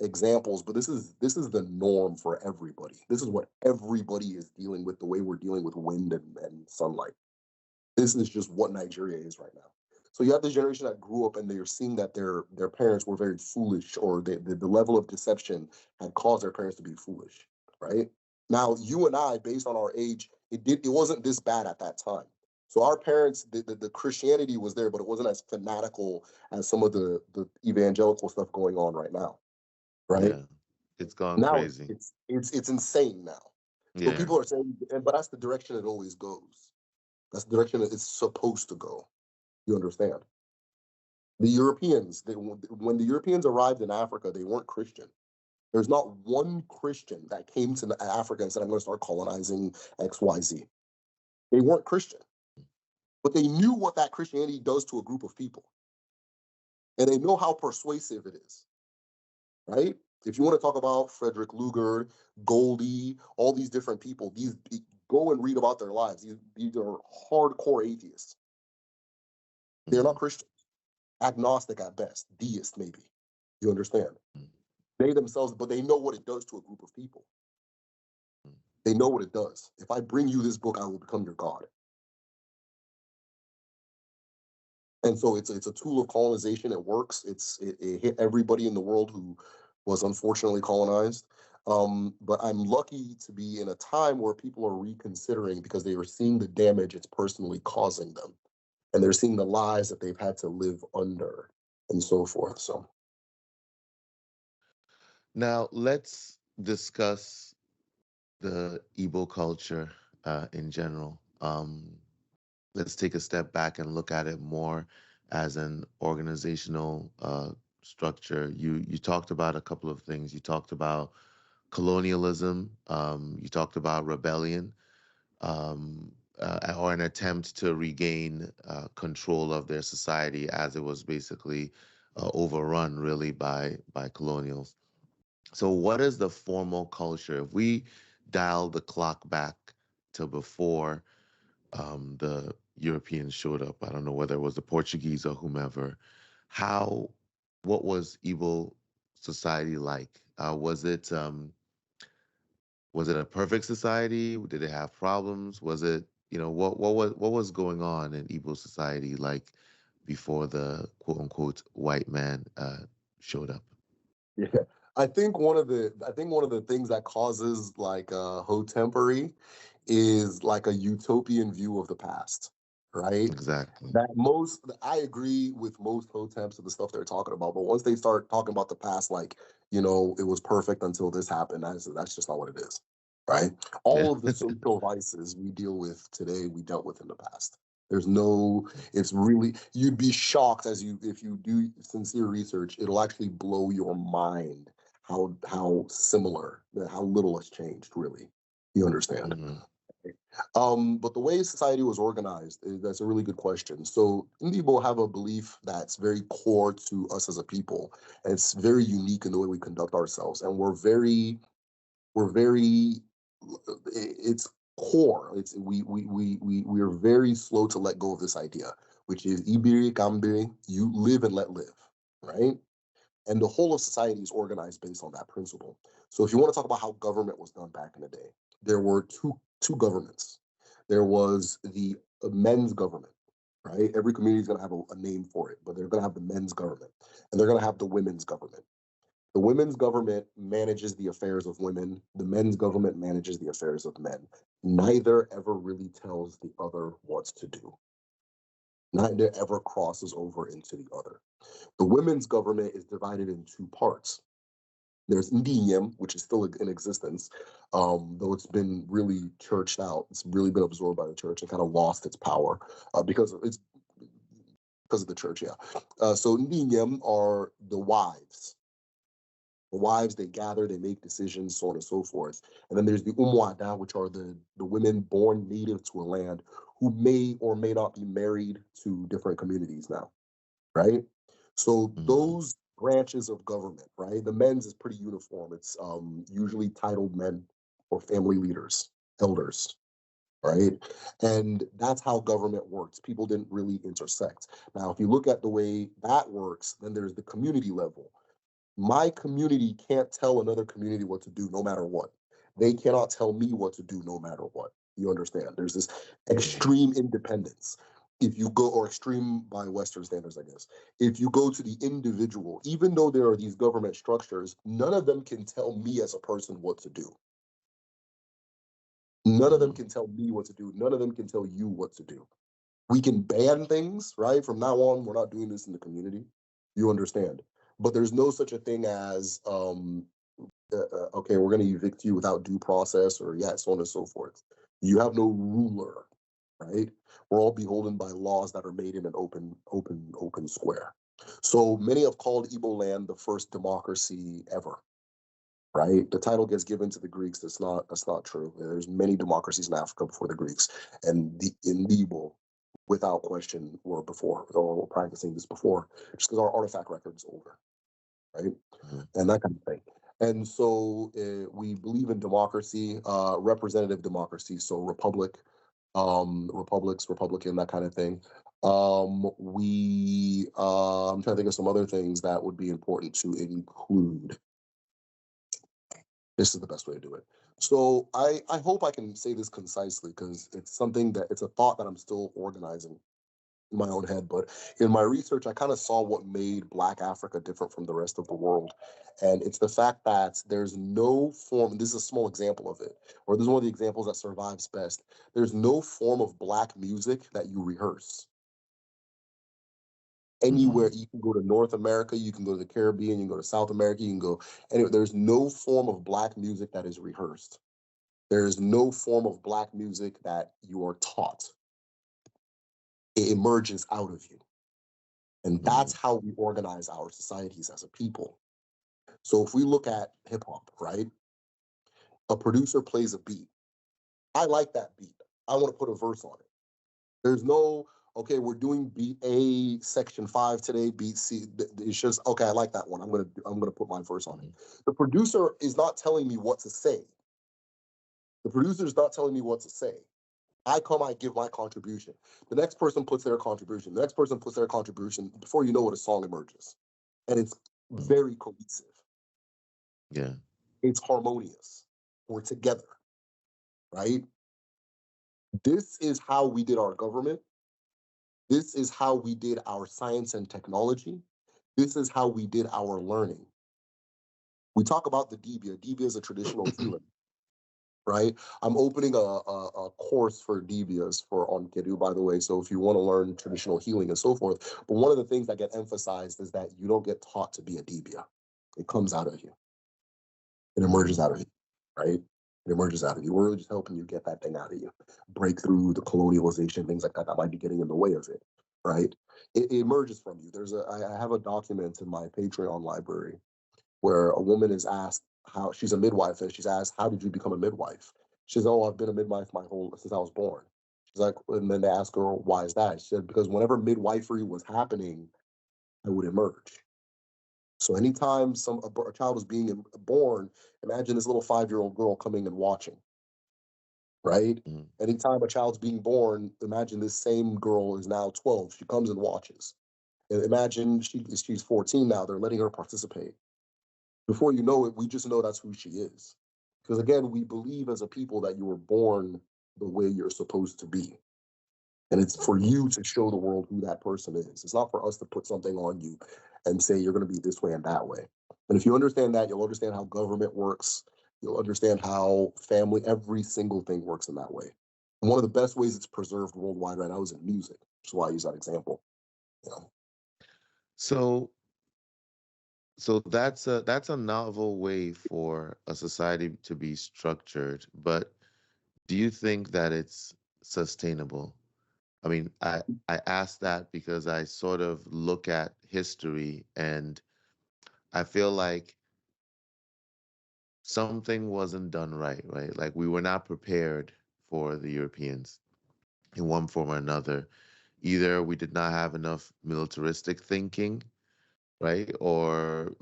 examples, but this is the norm for everybody. This is what everybody is dealing with, the way we're dealing with wind and sunlight. This is just what Nigeria is right now. So you have this generation that grew up and they're seeing that their parents were very foolish, or the level of deception had caused their parents to be foolish, right? Now, you and I, based on our age, it wasn't this bad at that time. So our parents, the Christianity was there, but it wasn't as fanatical as some of the evangelical stuff going on right now, right? Yeah. It's gone Now crazy. it's insane now. So Yeah. people are saying, but that's the direction it always goes. That's the direction it's supposed to go. You understand? The Europeans, when the Europeans arrived in Africa, they weren't Christian. There's not one Christian that came to Africa and said, I'm going to start colonizing XYZ. They weren't Christian, but they knew what that Christianity does to a group of people. And they know how persuasive it is, right? If you want to talk about Frederick Luger, Goldie, all these different people, go and read about their lives. These are hardcore atheists. They're not Mm-hmm. Christian, agnostic at best, deist maybe. You understand? Mm-hmm. They themselves, but they know what it does to a group of people. They know what it does. If I bring you this book, I will become your God. And so it's a tool of colonization. It works. It hit everybody in the world who was unfortunately colonized. But I'm lucky to be in a time where people are reconsidering because they are seeing the damage it's personally causing them, and they're seeing the lies that they've had to live under, and so forth. So Now let's discuss the Igbo culture in general. Let's take a step back and look at it more as an organizational structure. You talked about a couple of things. You talked about colonialism. You talked about rebellion, or an attempt to regain control of their society as it was basically overrun, really, by colonials. So, what is the formal culture? If we dial the clock back to before the Europeans showed up, I don't know whether it was the Portuguese or whomever, how, what was Igbo society like? Was it a perfect society? Did it have problems? Was it, what was going on in Igbo society like before the quote unquote white man showed up? yeah, I think one of the things that causes like hotempery is like a utopian view of the past. right? Exactly. I agree with most hoteps of the stuff they're talking about, but once they start talking about the past, like, it was perfect until this happened, that's just not what it is, right? Yeah. All of the social vices we deal with today, we dealt with in the past. There's no, it's really, you'd be shocked if you do sincere research, it'll actually blow your mind how similar, how little has changed, really. You understand? Mhm. But the way society was organized, that's a really good question. So Igbo have a belief that's very core to us as a people, and it's very unique in the way we conduct ourselves, and we're very, it's core. It's we are very slow to let go of this idea, which is ibiri kambiri, you live and let live, right? And the whole of society is organized based on that principle. So if you want to talk about how government was done back in the day, there were two governments. There was the men's government, right? Every community is going to have a name for it, but they're going to have the men's government, and they're going to have the women's government. The women's government manages the affairs of women. The men's government manages the affairs of men. Neither ever really tells the other what to do. Neither ever crosses over into the other. The women's government is divided in two parts. There's Ndinyem, which is still in existence, though it's been really churched out. It's really been absorbed by the church and kind of lost its power because of the church. Yeah. So Ndinyem are the wives. The wives, they gather, they make decisions, so on and so forth. And then there's the Umwada, which are the women born native to a land who may or may not be married to different communities now, right? So Mhm. those branches of government, right? The men's is pretty uniform. It's usually titled men or family leaders, elders, right? And that's how government works. People didn't really intersect. Now, if you look at the way that works, then there's the community level. My community can't tell another community what to do no matter what. They cannot tell me what to do no matter what. You understand? There's this Yeah. extreme independence. If you go, or extreme by Western standards, I guess, if you go to the individual, even though there are these government structures, none of them can tell me as a person what to do. None of them Mhm. can tell me what to do. None of them can tell you what to do. We can ban things, right? From now on, we're not doing this in the community. You understand? But there's no such a thing as okay, we're going to evict you without due process, or yeah, so on and so forth. You have no ruler, right? We're all beholden by laws that are made in an open square. So many have called Igbo land the first democracy ever, right? The title gets given to the Greeks. That's not true. There's many democracies in Africa before the Greeks, and the in Igbo, without question, were before or were practicing this before, just because our artifact record is older, right? Mhm. And that kind of thing. And so we believe in democracy, representative democracy, so Republican, that kind of thing. I'm trying to think of some other things that would be important to include. This is the best way to do it. So I hope I can say this concisely because it's a thought that I'm still organizing in my own head. But in my research, I kind of saw what made Black Africa different from the rest of the world. And it's the fact that there's no form, this is a small example of it, or this is one of the examples that survives best. There's no form of Black music that you rehearse. Anywhere Mhm. you can go to North America, you can go to the Caribbean, you can go to South America, you can go anywhere. There's no form of Black music that is rehearsed. There is no form of Black music that you are taught. It emerges out of you. And that's Mhm. how we organize our societies as a people. So if we look at hip hop, right? A producer plays a beat. I like that beat. I want to put a verse on it. There's no, okay, we're doing beat A section 5 today, beat C. It's just, okay, I like that one. I'm gonna put my verse on it. Mhm. The producer is not telling me what to say. The producer is not telling me what to say. I give my contribution. The next person puts their contribution. The next person puts their contribution. Before you know it, a song emerges. And it's Mhm. very cohesive. Yeah. It's harmonious. We're together, right? This is how we did our government. This is how we did our science and technology. This is how we did our learning. We talk about the dibia. Dibia is a traditional healer, right? I'm opening a course for Divyas for on Kedu, by the way. So if you want to learn traditional healing and so forth, but one of the things that get emphasized is that you don't get taught to be a Divya. It comes out of you. It emerges Mm, out of you, right? It emerges out of you. We're really just helping you get that thing out of you, break through the colonialization, things like that that might be getting in the way of it, right? It emerges from you. I have a document in my Patreon library where a woman is asked how she's a midwife, and she's asked, "How did you become a midwife?" She says, "Oh, I've been a midwife my whole since I was born." She's like, and then they ask her, "Why is that?" She said, "Because whenever midwifery was happening, I would emerge." So anytime a child was being born, imagine this little 5-year-old girl coming and watching, right? mm, Anytime a child's being born, imagine this same girl is now 12. She comes and watches. And imagine she's 14 now. They're letting her participate. Before you know it, we just know that's who she is. Because again, we believe as a people that you were born the way you're supposed to be. And it's for you to show the world who that person is. It's not for us to put something on you and say you're going to be this way and that way. And if you understand that, you'll understand how government works. You'll understand how family, every single thing works in that way. And one of the best ways it's preserved worldwide right now is in music, which is why I use that example. You know? So, so that's a novel way for a society to be structured, but do you think that it's sustainable? I mean, I ask that because I sort of look at history and I feel like something wasn't done right, right? Like we were not prepared for the Europeans in one form or another. Either we did not have enough militaristic thinking, right? Or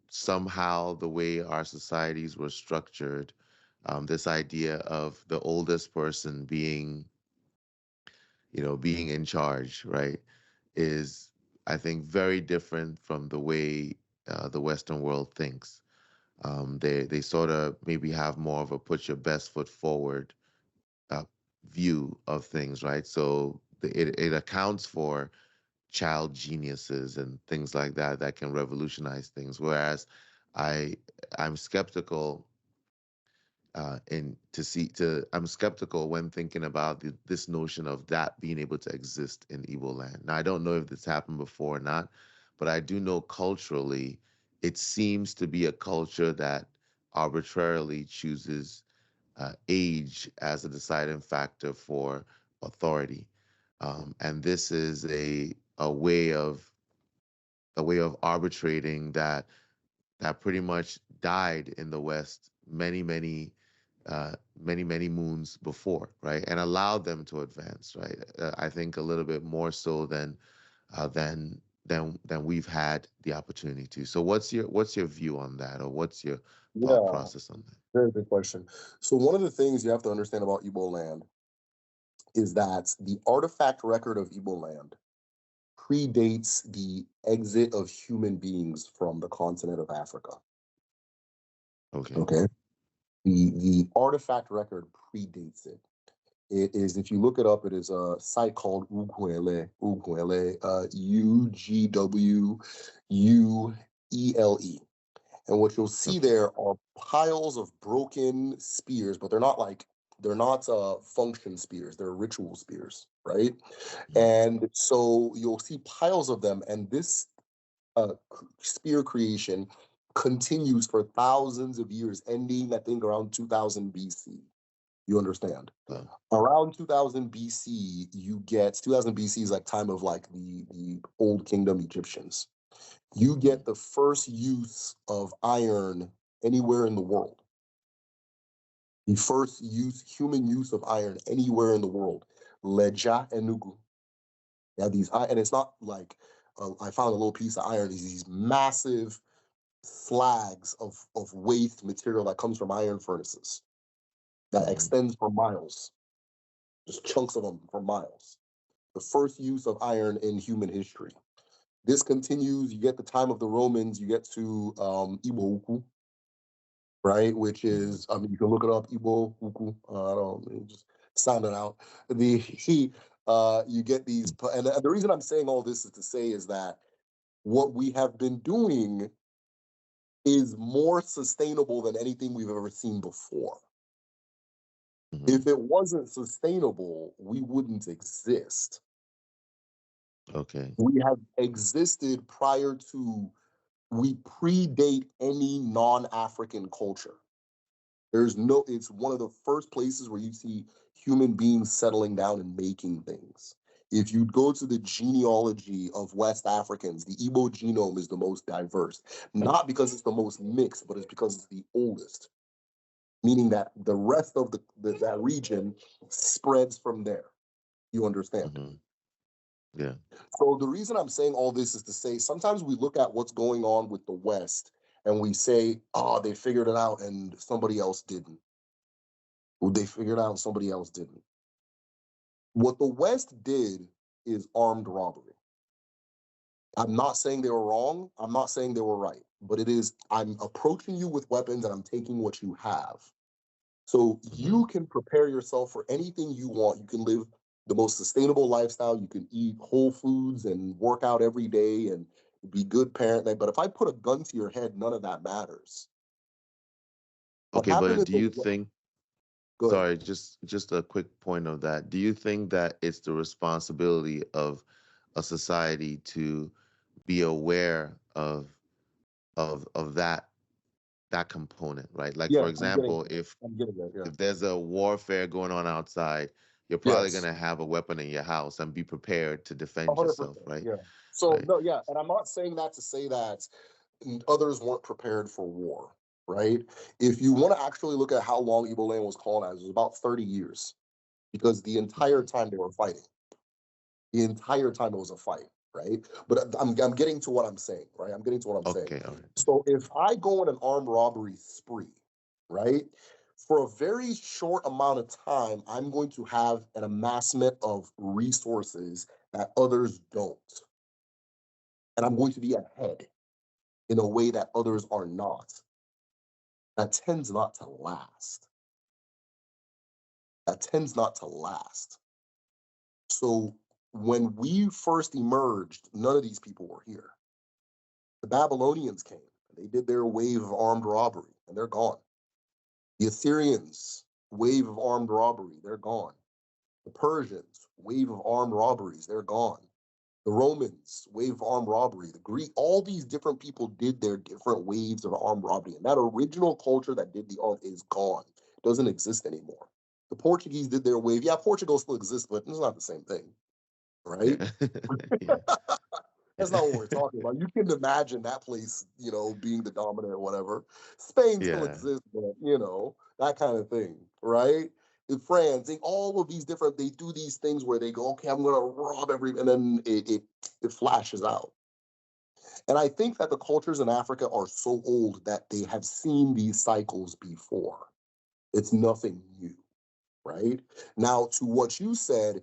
somehow the way our societies were structured, this idea of the oldest person being, being in charge, right, is I think very different from the way the Western world thinks. They sort of maybe have more of a put your best foot forward uh, view of things, right? So it accounts for child geniuses and things like that that can revolutionize things. Whereas I I'm skeptical I'm skeptical when thinking about this notion of that being able to exist in Igbo land. Now I don't know if this happened before or not, but I do know culturally it seems to be a culture that arbitrarily chooses age as a deciding factor for authority. And this is a way of arbitrating that pretty much died in the West many moons before, right, and allowed them to advance, right. I think a little bit more so than we've had the opportunity to. So what's your view on that, or what's your thought Yeah, process on that? very good question. So one of the things you have to understand about Igbo land is that the artifact record of Igbo land predates the exit of human beings from the continent of Africa. Okay. Okay. The artifact record predates it. It is, if you look it up, it is a site called Ugwele, Ugwuele. And what you'll see Okay. there are piles of broken spears, but they're not function spears, they're ritual spears, right? Mm, And so you'll see piles of them, and this spear creation continues for thousands of years, ending, I think, around 2000 BC. You understand? well, Around 2000 BC, you get 2000 BC is like time of like the old kingdom Egyptians. You mm, get the first use of iron anywhere in the world. The first human use of iron anywhere in the world. Leja Enugu. Yeah, and it's not like I found a little piece of iron. These massive slags of waste material that comes from iron furnaces that mm, extends for miles, just chunks of them for miles. The first use of iron in human history. This continues. You get the time of the Romans. You get to Igbo Ukwu, right? Which mm, is, I mean, you can look it up. Igbo Ukwu. I don't just sound it out. You get these, and the reason I'm saying all this is to say is that what we have been doing is more sustainable than anything we've ever seen before. Hmm. If it wasn't sustainable, we wouldn't exist. Okay. We have existed prior to, we predate any non-African culture. There's no, it's one of the first places where you see human beings settling down and making things. If you go to the genealogy of West Africans, the Igbo genome is the most diverse, not because it's the most mixed, but it's because it's the oldest, meaning that the rest of that region spreads from there. You understand? Hmm. Yeah. So the reason I'm saying all this is to say sometimes we look at what's going on with the West and we say, oh, they figured it out and somebody else didn't. Well, they figured out and somebody else didn't. What the West did is armed robbery. I'm not saying they were wrong. I'm not saying they were right. But it is, I'm approaching you with weapons and I'm taking what you have. So Hmm. you can prepare yourself for anything you want. You can live the most sustainable lifestyle. You can eat whole foods and work out every day and be good parent. But if I put a gun to your head, none of that matters. What Okay, happened but in do the you think, go ahead. sorry, just a quick point of that. Do you think that it's the responsibility of a society to be aware of that component, right? Like for Yeah, I'm getting example, there. I'm getting there. Yeah. if there's a warfare going on outside, you're probably Yes. gonna have a weapon in your house and be prepared to defend 100%. yourself, right? Yeah. So Right. no, yeah, and I'm not saying that to say that others weren't prepared for war, right? If you want to actually look at how long Igbo land was colonized, it was about 30 years because the entire Hmm. time they were fighting, the entire time it was a fight, right? But I'm getting to what I'm saying, right? I'm getting to what I'm saying. Okay, all right. So if I go on an armed robbery spree, right? For a very short amount of time, I'm going to have an amassment of resources that others don't. And I'm going to be ahead in a way that others are not. That tends not to last. That tends not to last. So when we first emerged, none of these people were here. The Babylonians came and they did their wave of armed robbery and they're gone. The Assyrians, wave of armed robbery, they're gone. The Persians, wave of armed robberies, they're gone. The Romans, wave of armed robbery. The Greek, all these different people did their different waves of armed robbery. And that original culture that did the art is gone. It doesn't exist anymore. The Portuguese did their wave. Yeah, Portugal still exists, but it's not the same thing, right? Yeah. Yeah. That's not what we're talking about. You can imagine that place, being the dominant or whatever. Spain still Yeah. exists, but that kind of thing, right? In France, all of these different, they do these things where they go, okay, I'm gonna rob and then it flashes out. And I think that the cultures in Africa are so old that they have seen these cycles before. It's nothing new, right? Now, to what you said,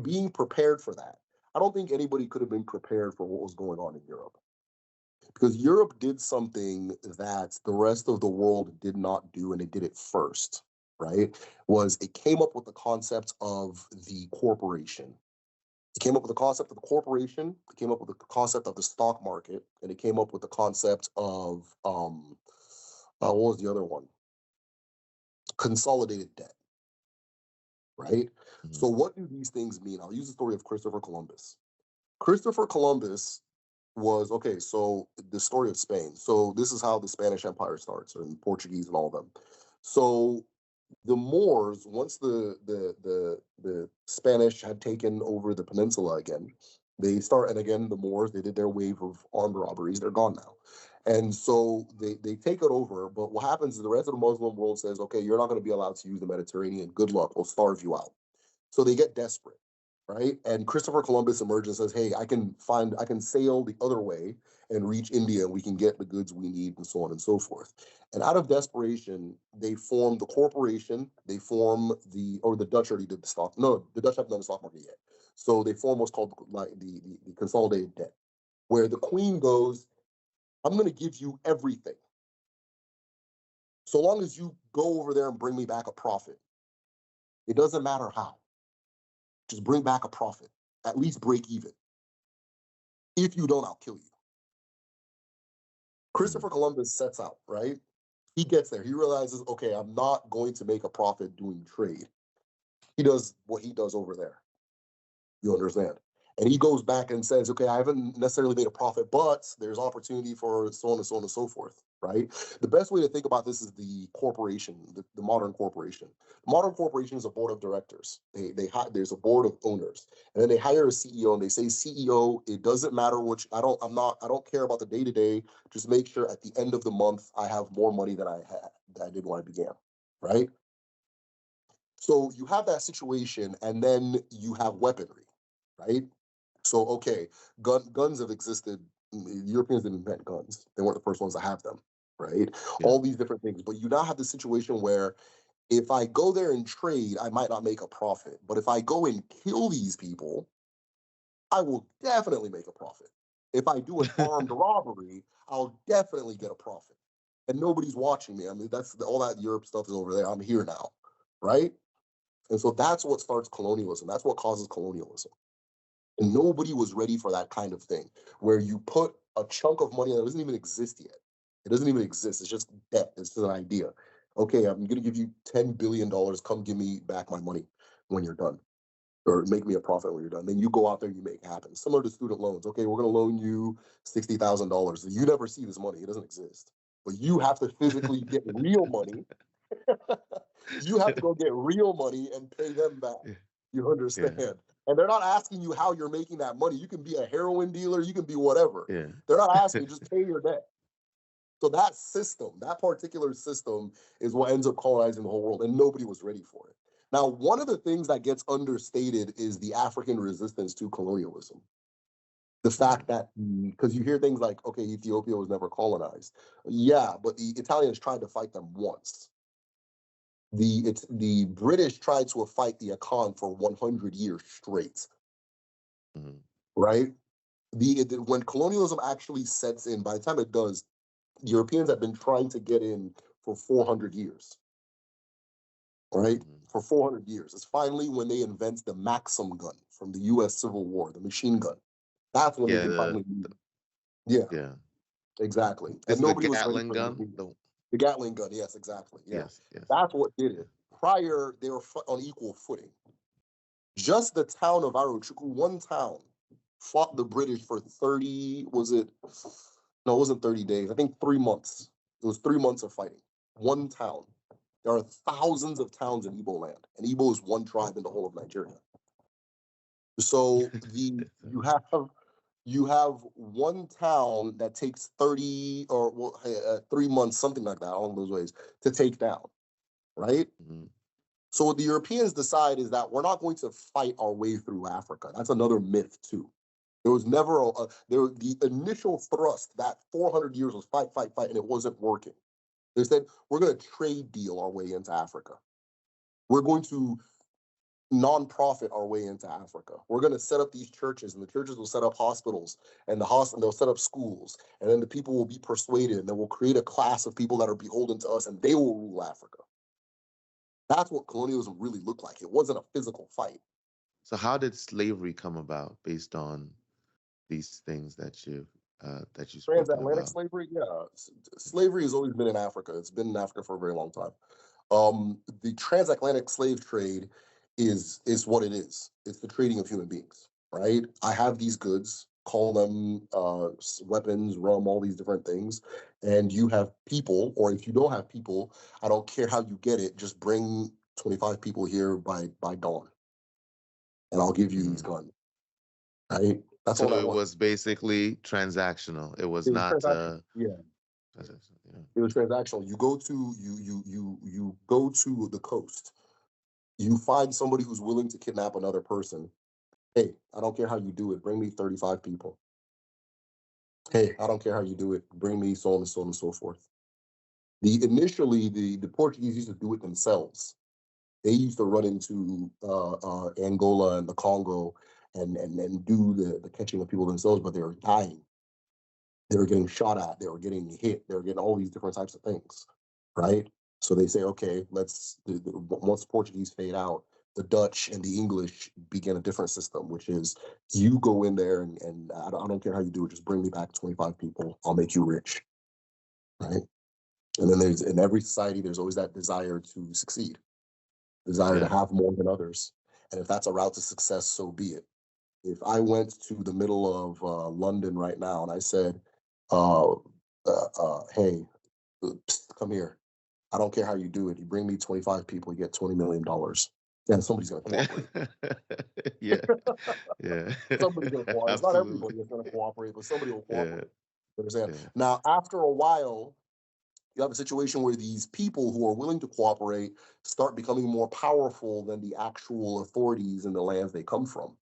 being prepared for that. I don't think anybody could have been prepared for what was going on in Europe because Europe did something that the rest of the world did not do, and it did it first, right? Was it came up with the concept of the corporation. It came up with the concept of the corporation. It came up with the concept of the stock market, and it came up with the concept of what was the other one? Consolidated debt, right? So, Mhm. what do these things mean? I'll use the story of Christopher Columbus. Christopher Columbus was okay. So the story of Spain. So this is how the Spanish Empire starts, and Portuguese and all of them. So the Moors, once the Spanish had taken over the peninsula again, they start and again the Moors they did their wave of armed robberies. They're gone now, and so they take it over. But what happens is the rest of the Muslim world says, okay, you're not going to be allowed to use the Mediterranean. Good luck. We'll starve you out. So they get desperate, right? And Christopher Columbus emerges and says, "Hey, I can sail the other way and reach India, and we can get the goods we need, and so on and so forth." And out of desperation, they form the corporation. They form the Dutch already did the stock. No, the Dutch haven't done the stock market yet. So they form what's called like the consolidated debt, where the Queen goes, "I'm going to give you everything, so long as you go over there and bring me back a profit. It doesn't matter how. Just bring back a profit. At least break even. If you don't, I'll kill you." Mhm. Christopher Columbus sets out, right? He gets there. He realizes, okay, I'm not going to make a profit doing trade. He does what he does over there. You understand? And he goes back and says, okay, I haven't necessarily made a profit, but there's opportunity for so on and so on and so forth, right? The best way to think about this is the corporation, the modern corporation. The modern corporation is a board of directors. There's a board of owners, and then they hire a CEO, and they say, CEO, it doesn't matter which I don't care about the day to day. Just make sure at the end of the month I have more money than I did when I began, right? So you have that situation, and then you have weaponry, right? So okay, guns have existed. Europeans didn't invent guns; they weren't the first ones to have them, right? Yeah. All these different things, but you now have the situation where if I go there and trade, I might not make a profit, but if I go and kill these people, I will definitely make a profit. If I do an armed robbery, I'll definitely get a profit, and nobody's watching me. I mean, that's all that Europe stuff is over there. I'm here now, right? And so that's what starts colonialism. That's what causes colonialism. And nobody was ready for that kind of thing, where you put a chunk of money that doesn't even exist yet. It doesn't even exist. It's just debt. It's just an idea. Okay, I'm going to give you $10 billion. Come give me back my money when you're done, or make me a profit when you're done. Then you go out there, you make it happen. Similar to student loans. Okay, we're going to loan you $60,000. You never see this money. It doesn't exist. But you have to physically get real money. You have to go get real money and pay them back. Yeah. You Yeah. understand? And they're not asking you how you're making that money. You can be a heroin dealer, you can be whatever. Yeah. They're not asking you, just pay your debt. So that system, that particular system, is what ends up colonizing the whole world, and nobody was ready for it. Now, one of the things that gets understated is the African resistance to colonialism. The fact that, because you hear things like, okay, Ethiopia was never colonized. Yeah, but the Italians tried to fight them once. The British tried to fight the Akan for 100 years straight, Mm-hmm. right? When colonialism actually sets in, by the time it does, Europeans have been trying to get in for 400 years, right? Mm-hmm. For 400 years. It's finally when they invent the Maxim gun from the U.S. Civil War, the machine gun. That's when they Yeah. can finally, yeah, Yeah. exactly. And It's the nobody was ready Gatling for the gun. the Gatling gun. Yes, exactly. Yeah, Yes. Yes. that's what did it. Prior, they were on equal footing. Just the town of Arochukwu, one town, fought the British for 30, was it? No, it wasn't 30 days. I think 3 months. It was 3 months of fighting. One town. There are thousands of towns in Igbo land, and Igbo is one tribe in the whole of Nigeria. So you have one town that takes 30 or 3 months, something like that, along those ways, to take down, right? Mm-hmm. So what the Europeans decide is that we're not going to fight our way through Africa. That's another myth too. There was never the initial thrust that 400 years was fight, fight, fight, and it wasn't working. They said we're going to trade deal our way into Africa. We're going to non-profit our way into Africa. We're going to set up these churches, and the churches will set up hospitals, and they'll set up schools, and then the people will be persuaded, and then we'll create a class of people that are beholden to us, and they will rule Africa. That's what colonialism really looked like. It wasn't a physical fight. So how did slavery come about based on these things that you've spoken Transatlantic about? slavery, yeah. Slavery has always been in Africa. It's been in Africa for a very long time. The transatlantic slave trade is what it is. It's the trading of human beings, right? I have these goods, call them weapons, rum, all these different things, and you have people, or if you don't have people, I don't care how you get it. Just bring 25 people here by dawn, and I'll give you these Mm. guns, right? That's all So that it was. was basically transactional. It was It was not transactional. Yeah. transactional. Yeah. It was transactional. You go to the coast. You find somebody who's willing to kidnap another person. Hey, I don't care how you do it. Bring me 35 people. Hey, I don't care how you do it. Bring me so on and so on and so forth. Initially the Portuguese used to do it themselves. They used to run into Angola and the Congo and do the catching of people themselves, but they were dying. They were getting shot at. They were getting hit. They were getting all these different types of things, right? So they say, okay, once the Portuguese fade out, the Dutch and the English begin a different system, which is you go in there and I don't care how you do it, just bring me back 25 people. I'll make you rich, right? And then there's in every society, there's always that desire to succeed, desire to Yeah. have more than others. And if that's a route to success, so be it. If I went to the middle of London right now and I said, hey, psst, come here. I don't care how you do it. You bring me 25 people, you get $20 million. And somebody's going to cooperate. Yeah. Yeah. Somebody's going to cooperate. It's not Absolutely. everybody that's going to cooperate, but somebody will Yeah. cooperate. Understand? Yeah. Now, after a while, you have a situation where these people who are willing to cooperate start becoming more powerful than the actual authorities in the lands they come from,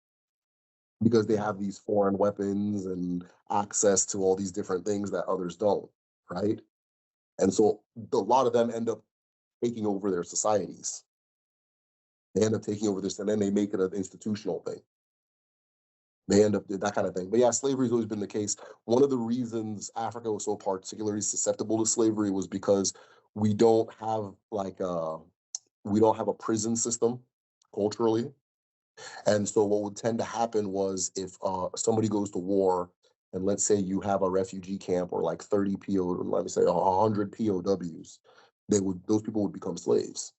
because they Yeah. have these foreign weapons and access to all these different things that others don't, right? And so a lot of them end up taking over their societies. They end up taking over this, and then they make it an institutional thing. They end up that kind of thing. But yeah, slavery has always been the case. One of the reasons Africa was so particularly susceptible to slavery was because we don't have we don't have a prison system culturally. And so what would tend to happen was if somebody goes to war, and let's say you have a refugee camp or like 30 let me say 100 POWs, those people would become slaves,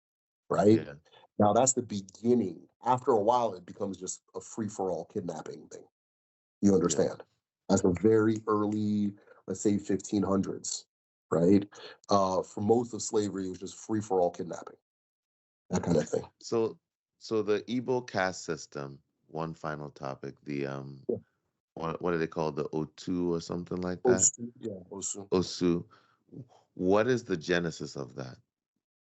right? Yeah. Now that's the beginning. After a while, it becomes just a free for all kidnapping thing. You Yeah. understand? That's the very early, let's say 1500s, right? For most of slavery, it was just free for all kidnapping, that kind of thing. So so the Igbo caste system, one final topic, the Yeah. what are they called? The Otu or something like that? Osu, yeah, Osu. Osu. What is the genesis of that?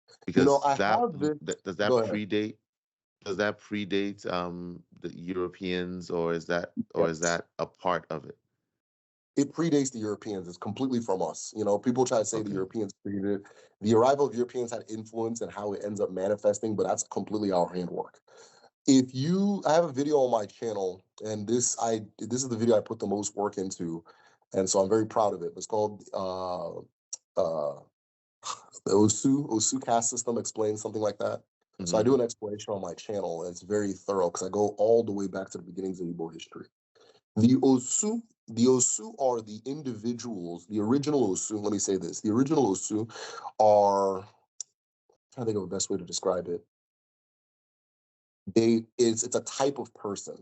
I Because have this. does Go that ahead. predate the Europeans, or is Yes. that a part of it? It predates the Europeans. It's completely from us. People try to say the Okay. Europeans created it. The arrival of Europeans had influence and how it ends up manifesting, but that's completely our handwork. I have a video on my channel, and this is the video I put the most work into, and so I'm very proud of it. It's called uh, the Osu caste system explains, something like that. So I Hmm. do an explanation on my channel, and it's very thorough because I go all the way back to the beginnings of Igbo history. The Osu, the Osu are the individuals. The original Osu. Let me say this: the original Osu are. I'm trying to think of the best way to describe it. It's a type of person.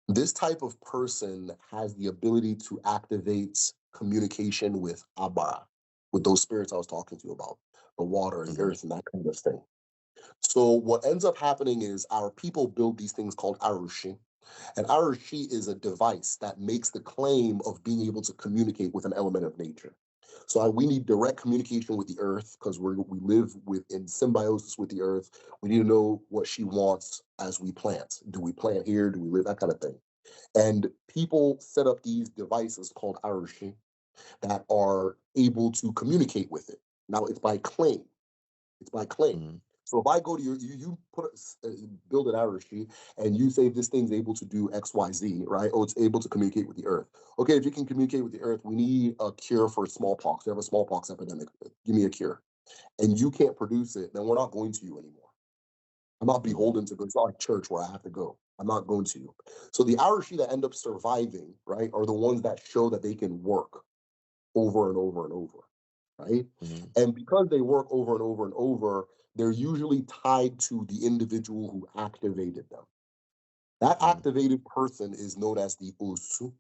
This type of person has the ability to activate communication with Abara, with those spirits I was talking to you about, the water, the Hmm. earth, and that kind of thing. So what ends up happening is our people build these things called arushi. And arushi is a device that makes the claim of being able to communicate with an element of nature. So we need direct communication with the earth because we live in symbiosis with the earth. We need to know what she wants as we plant. Do we plant here? Do we live? That kind of thing. And people set up these devices called arushi that are able to communicate with it. Now it's by claim. It's by claim. Hmm. So if I go to you build an arrow sheet and you say this thing's able to do X, Y, Z, right? Oh, it's able to communicate with the earth. Okay, if you can communicate with the earth, we need a cure for smallpox. We have a smallpox epidemic. Give me a cure. And you can't produce it, then we're not going to you anymore. I'm not Hmm. beholden to go. It's not like church where I have to go. I'm not going to you. So the Irish that end up surviving, right, are the ones that show that they can work over and over and over, right? Hmm. And because they work over and over and over, they're usually tied to the individual who activated them. That Hmm. activated person is known as the Osu,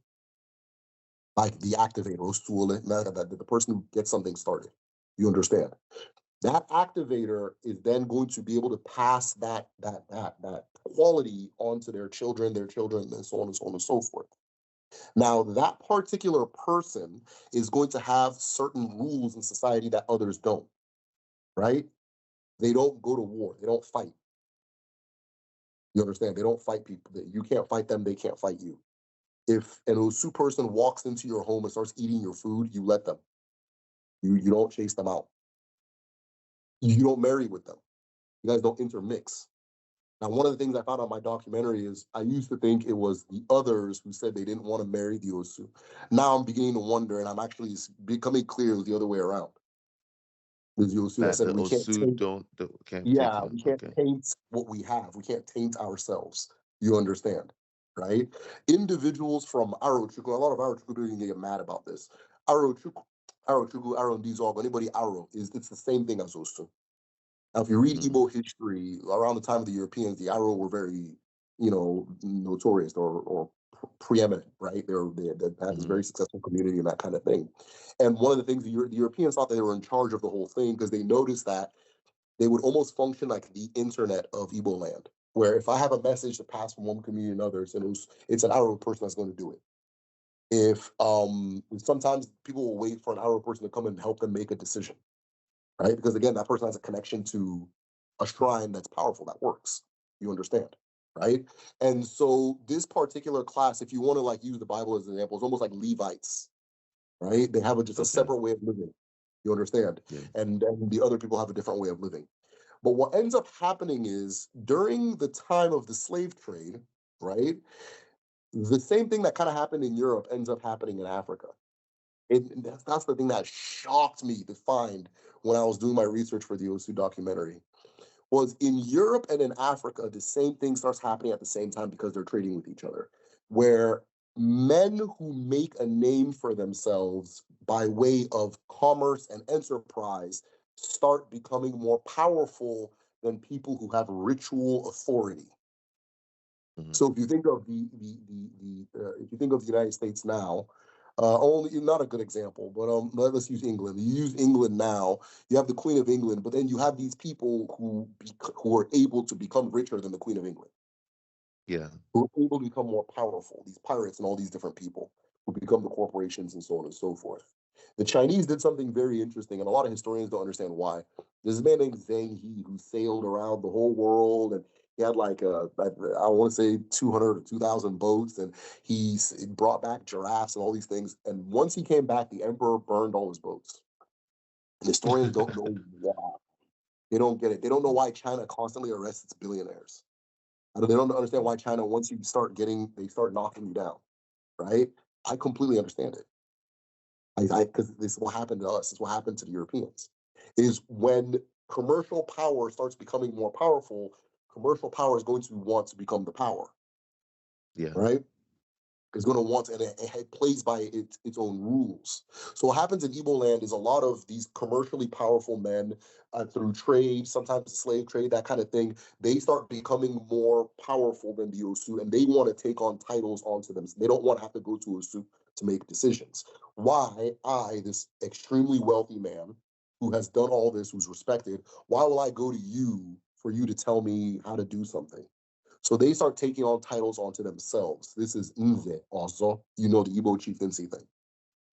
like the activator, Osuole, the person who gets something started. You understand? That activator is then going to be able to pass that quality onto their children, and so on and so on and so forth. Now, that particular person is going to have certain rules in society that others don't, right? They don't go to war. They don't fight. You understand? They don't fight people. You can't fight them. They can't fight you. If an Osu person walks into your home and starts eating your food, you let them. You don't chase them out. You don't marry with them. You guys don't intermix. Now, one of the things I found on my documentary is I used to think it was the others who said they didn't want to marry the Osu. Now I'm beginning to wonder, and I'm actually becoming clear it was the other way around. There's the Osu that That said the we can't Osu take, can't take yeah, them. we can't Okay. taint what we have. We can't taint ourselves. You understand, right? Individuals from Arochukwu, a lot of Arochukwu people get mad about this. Arochukwu Aro Chukwu, Aro Ndizog, anybody Aro, it's the same thing as Osu. Now, if you read Mm-hmm. Igbo history, around the time of the Europeans, the Aro were very, notorious or preeminent, right? They had this Mm-hmm. very successful community and that kind of thing. And one of the things the Europeans thought they were in charge of the whole thing because they noticed that they would almost function like the internet of Igbo land, where if I have a message to pass from one community to another, it's an Aro person that's going to do it. If sometimes people will wait for an Aro person to come and help them make a decision, right? Because again, that person has a connection to a shrine that's powerful, that works. You understand, right? And so this particular class, if you want to like use the Bible as an example, it's almost like Levites, right? They have just a Okay. separate way of living. You understand? Yeah. And the other people have a different way of living. But what ends up happening is during the time of the slave trade, right? The same thing that kind of happened in Europe ends up happening in Africa. That's the thing that shocked me to find when I was doing my research for the Osu documentary. Was in Europe and in Africa, the same thing starts happening at the same time because they're trading with each other, where men who make a name for themselves by way of commerce and enterprise start becoming more powerful than people who have ritual authority. Mm-hmm. So if you think of if you think of the United States now, only not a good example, but let's use England. You use England now. You have the Queen of England, but then you have these people who are able to become richer than the Queen of England, Yeah. who are able to become more powerful. These pirates and all these different people who become the corporations and so on and so forth. The Chinese did something very interesting, and a lot of historians don't understand why. There's a man named Zhang He who sailed around the whole world, and he had like I want to say 200 or 2,000 boats, and he brought back giraffes and all these things. And once he came back, the emperor burned all his boats. And historians don't know why. They don't get it. They don't know why China constantly arrests its billionaires. They don't understand why China, once you start they start knocking you down, right? I completely understand it. Because this is what happened to us. This is what happened to the Europeans. Is when commercial power starts becoming more powerful, commercial power is going to want to become the power, Yeah. right? Is going to want, and it plays by its own rules. So what happens in Igbo land is a lot of these commercially powerful men through trade, sometimes the slave trade, that kind of thing. They start becoming more powerful than the Osu, and they want to take on titles onto them. So they don't want to have to go to Osu to make decisions. Why this extremely wealthy man who has done all this, who's respected, why will I go to you for you to tell me how to do something? So they start taking on titles onto themselves. This is Nze also, the Igbo chieftaincy thing.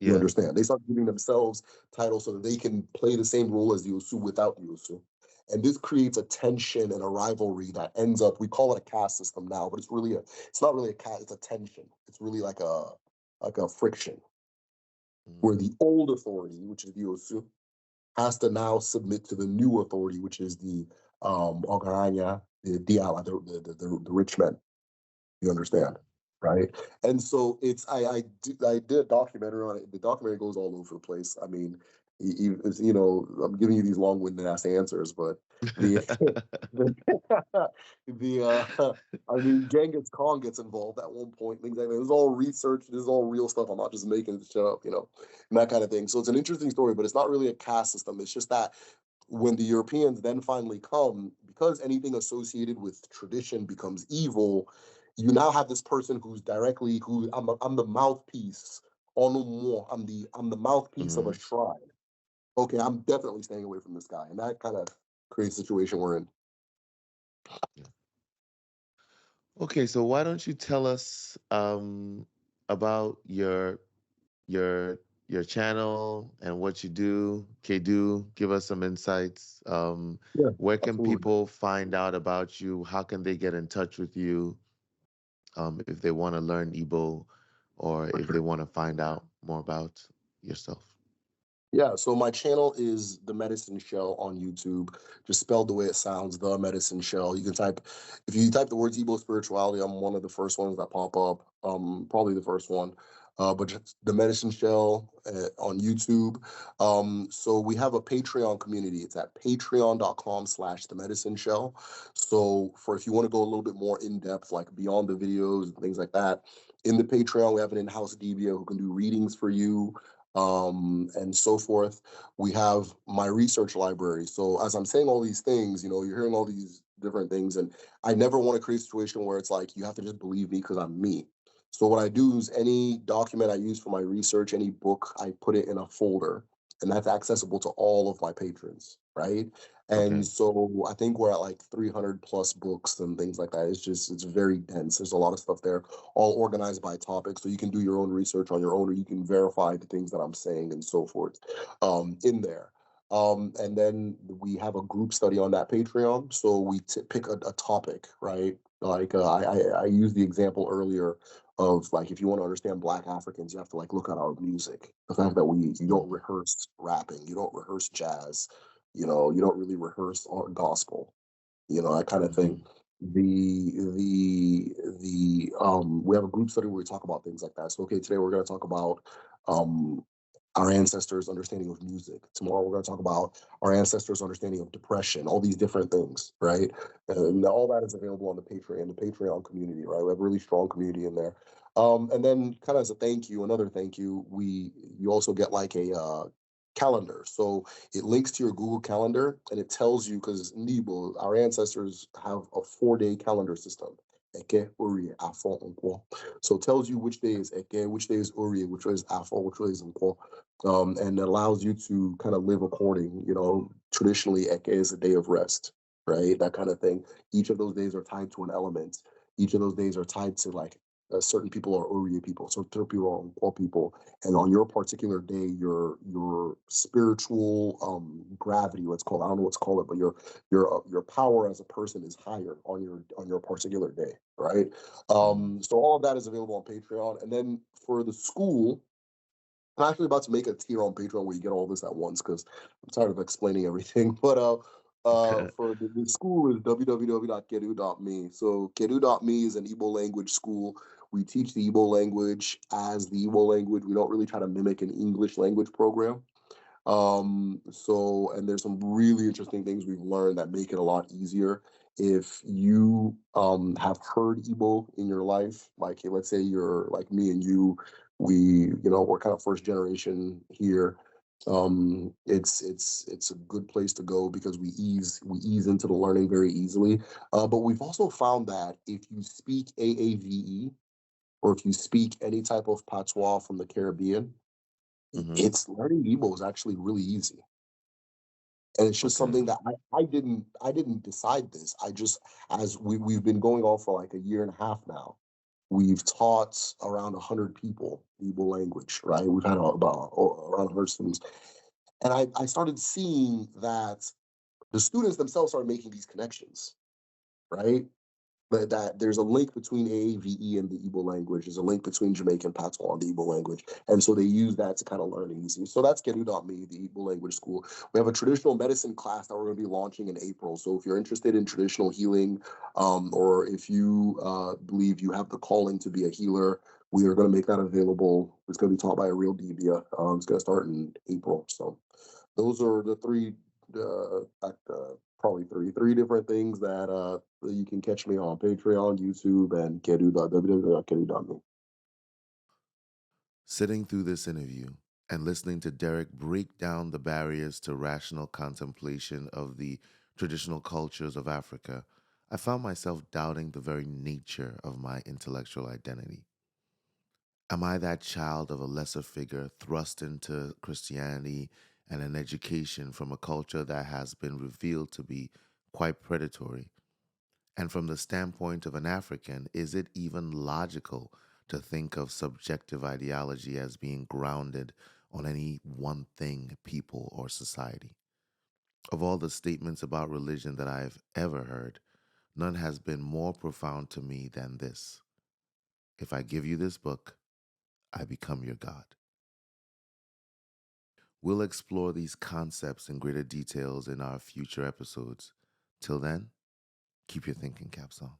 You Yeah. understand? They start giving themselves titles so that they can play the same role as the Osu without the Osu. And this creates a tension and a rivalry that ends up, we call it a caste system now, but it's not really a caste, it's a tension. It's really like a friction where Mm-hmm. the old authority, which is the Osu, has to now submit to the new authority, which is the Ogaranya, the Diala, the rich men. You understand, right? And so I did a documentary on it. The documentary goes all over the place. I mean, I'm giving you these long-winded ass answers, but the I mean, Genghis Khan gets involved at one point. Things like that. This is all research. This is all real stuff. I'm not just making this shit up, and that kind of thing. So it's an interesting story, but it's not really a caste system. It's just that when the Europeans then finally come, because anything associated with tradition becomes evil, you now have this person who I'm the mouthpiece. Oh no more. I'm the mouthpiece of a Mm-hmm. shrine. Okay, I'm definitely staying away from this guy. And that kind of creates a situation we're in. Yeah. Okay, so why don't you tell us about your channel and what you do? Do give us some insights. Yeah, Where can absolutely. people find out about you? How can they get in touch with you if they want to learn Igbo or For if they sure. want to find out more about yourself? Yeah, so my channel is The Medicine Shell on YouTube, just spelled the way it sounds, The Medicine Shell. If you type the words Igbo spirituality, I'm one of the first ones that pop up, probably the first one. But just The Medicine Shell on YouTube. So we have a Patreon community. It's at patreon.com/The Medicine Shell. So if you want to go a little bit more in depth, like beyond the videos and things like that, in the Patreon, we have an in-house DBA who can do readings for you. and so forth. We have my research library. So as I'm saying all these things, you're hearing all these different things, and I never want to create a situation where it's like you have to just believe me because I'm me. So what I do is any document I use for my research, any book, I put it in a folder, and that's accessible to all of my patrons, right? And Okay. so I think we're at like 300 plus books and things like that. It's very dense. There's a lot of stuff there, all organized by topic. So you can do your own research on your own, or you can verify the things that I'm saying and so forth in there. And then we have a group study on that Patreon. So we pick a topic, right? Like I used the example earlier of like if you want to understand Black Africans, you have to like look at our music. The fact that you don't Mm-hmm. rehearse rapping, you don't rehearse jazz, you don't really rehearse art gospel, that kind of thing. Mm-hmm. We have a group study where we talk about things like that. So okay, today we're going to talk about um our ancestors' understanding of music. Tomorrow we're going to talk about our ancestors' understanding of depression, all these different things, right? And all that is available on the Patreon community, right? We have a really strong community in there. And then kind of as a thank you, another thank you, you also get like a calendar. So it links to your Google Calendar and it tells you, because Nibo, our ancestors have a 4-day calendar system. Eke, Uri, Afon, Nkwo. So it tells you which day is Eke, which day is Uri, which day is Afon, which day is Nkwo. And it allows you to kind of live according, traditionally Eke is a day of rest, right? That kind of thing. Each of those days are tied to an element. Each of those days are tied to like certain people are Uri people, certain people are Nkwo people, and on your particular day, your spiritual gravity, what's called, I don't know what's called it, but your power as a person is higher on your particular day, right? Mm-hmm. So all of that is available on Patreon, and then for the school, I'm actually about to make a tier on Patreon where you get all this at once because I'm tired of explaining everything. But for the school is www.kedu.me. So kedu.me is an Igbo language school. We teach the Igbo language as the Igbo language. We don't really try to mimic an English language program. And there's some really interesting things we've learned that make it a lot easier. If you have heard Igbo in your life, like let's say you're like me and we're kind of first generation here. It's a good place to go because we ease into the learning very easily. But we've also found that if you speak AAVE or if you speak any type of patois from the Caribbean, Mm-hmm. it's learning Igbo is actually really easy. And it's just Okay. something that I didn't decide this. I just as we've been going on for like a year and a half now. We've taught around 100 people the Igbo language, right? We've had about around 100 students. And I started seeing that the students themselves started making these connections, right? But that there's a link between AAVE and the Igbo language. There's a link between Jamaican patois and the Igbo language. And so they use that to kind of learn easy. So that's Kedu.me, the Igbo language school. We have a traditional medicine class that we're going to be launching in April. So if you're interested in traditional healing, or if you believe you have the calling to be a healer, we are going to make that available. It's going to be taught by a real Debia. It's going to start in April. So those are the three, probably three different things that you can catch me on Patreon, YouTube, and www.kedu.me. Sitting through this interview and listening to Derrick break down the barriers to rational contemplation of the traditional cultures of Africa, I found myself doubting the very nature of my intellectual identity. Am I that child of a lesser figure thrust into Christianity and an education from a culture that has been revealed to be quite predatory? And from the standpoint of an African, is it even logical to think of subjective ideology as being grounded on any one thing, people, or society? Of all the statements about religion that I've ever heard, none has been more profound to me than this: if I give you this book, I become your God. We'll explore these concepts in greater details in our future episodes. Till then, keep your thinking caps on.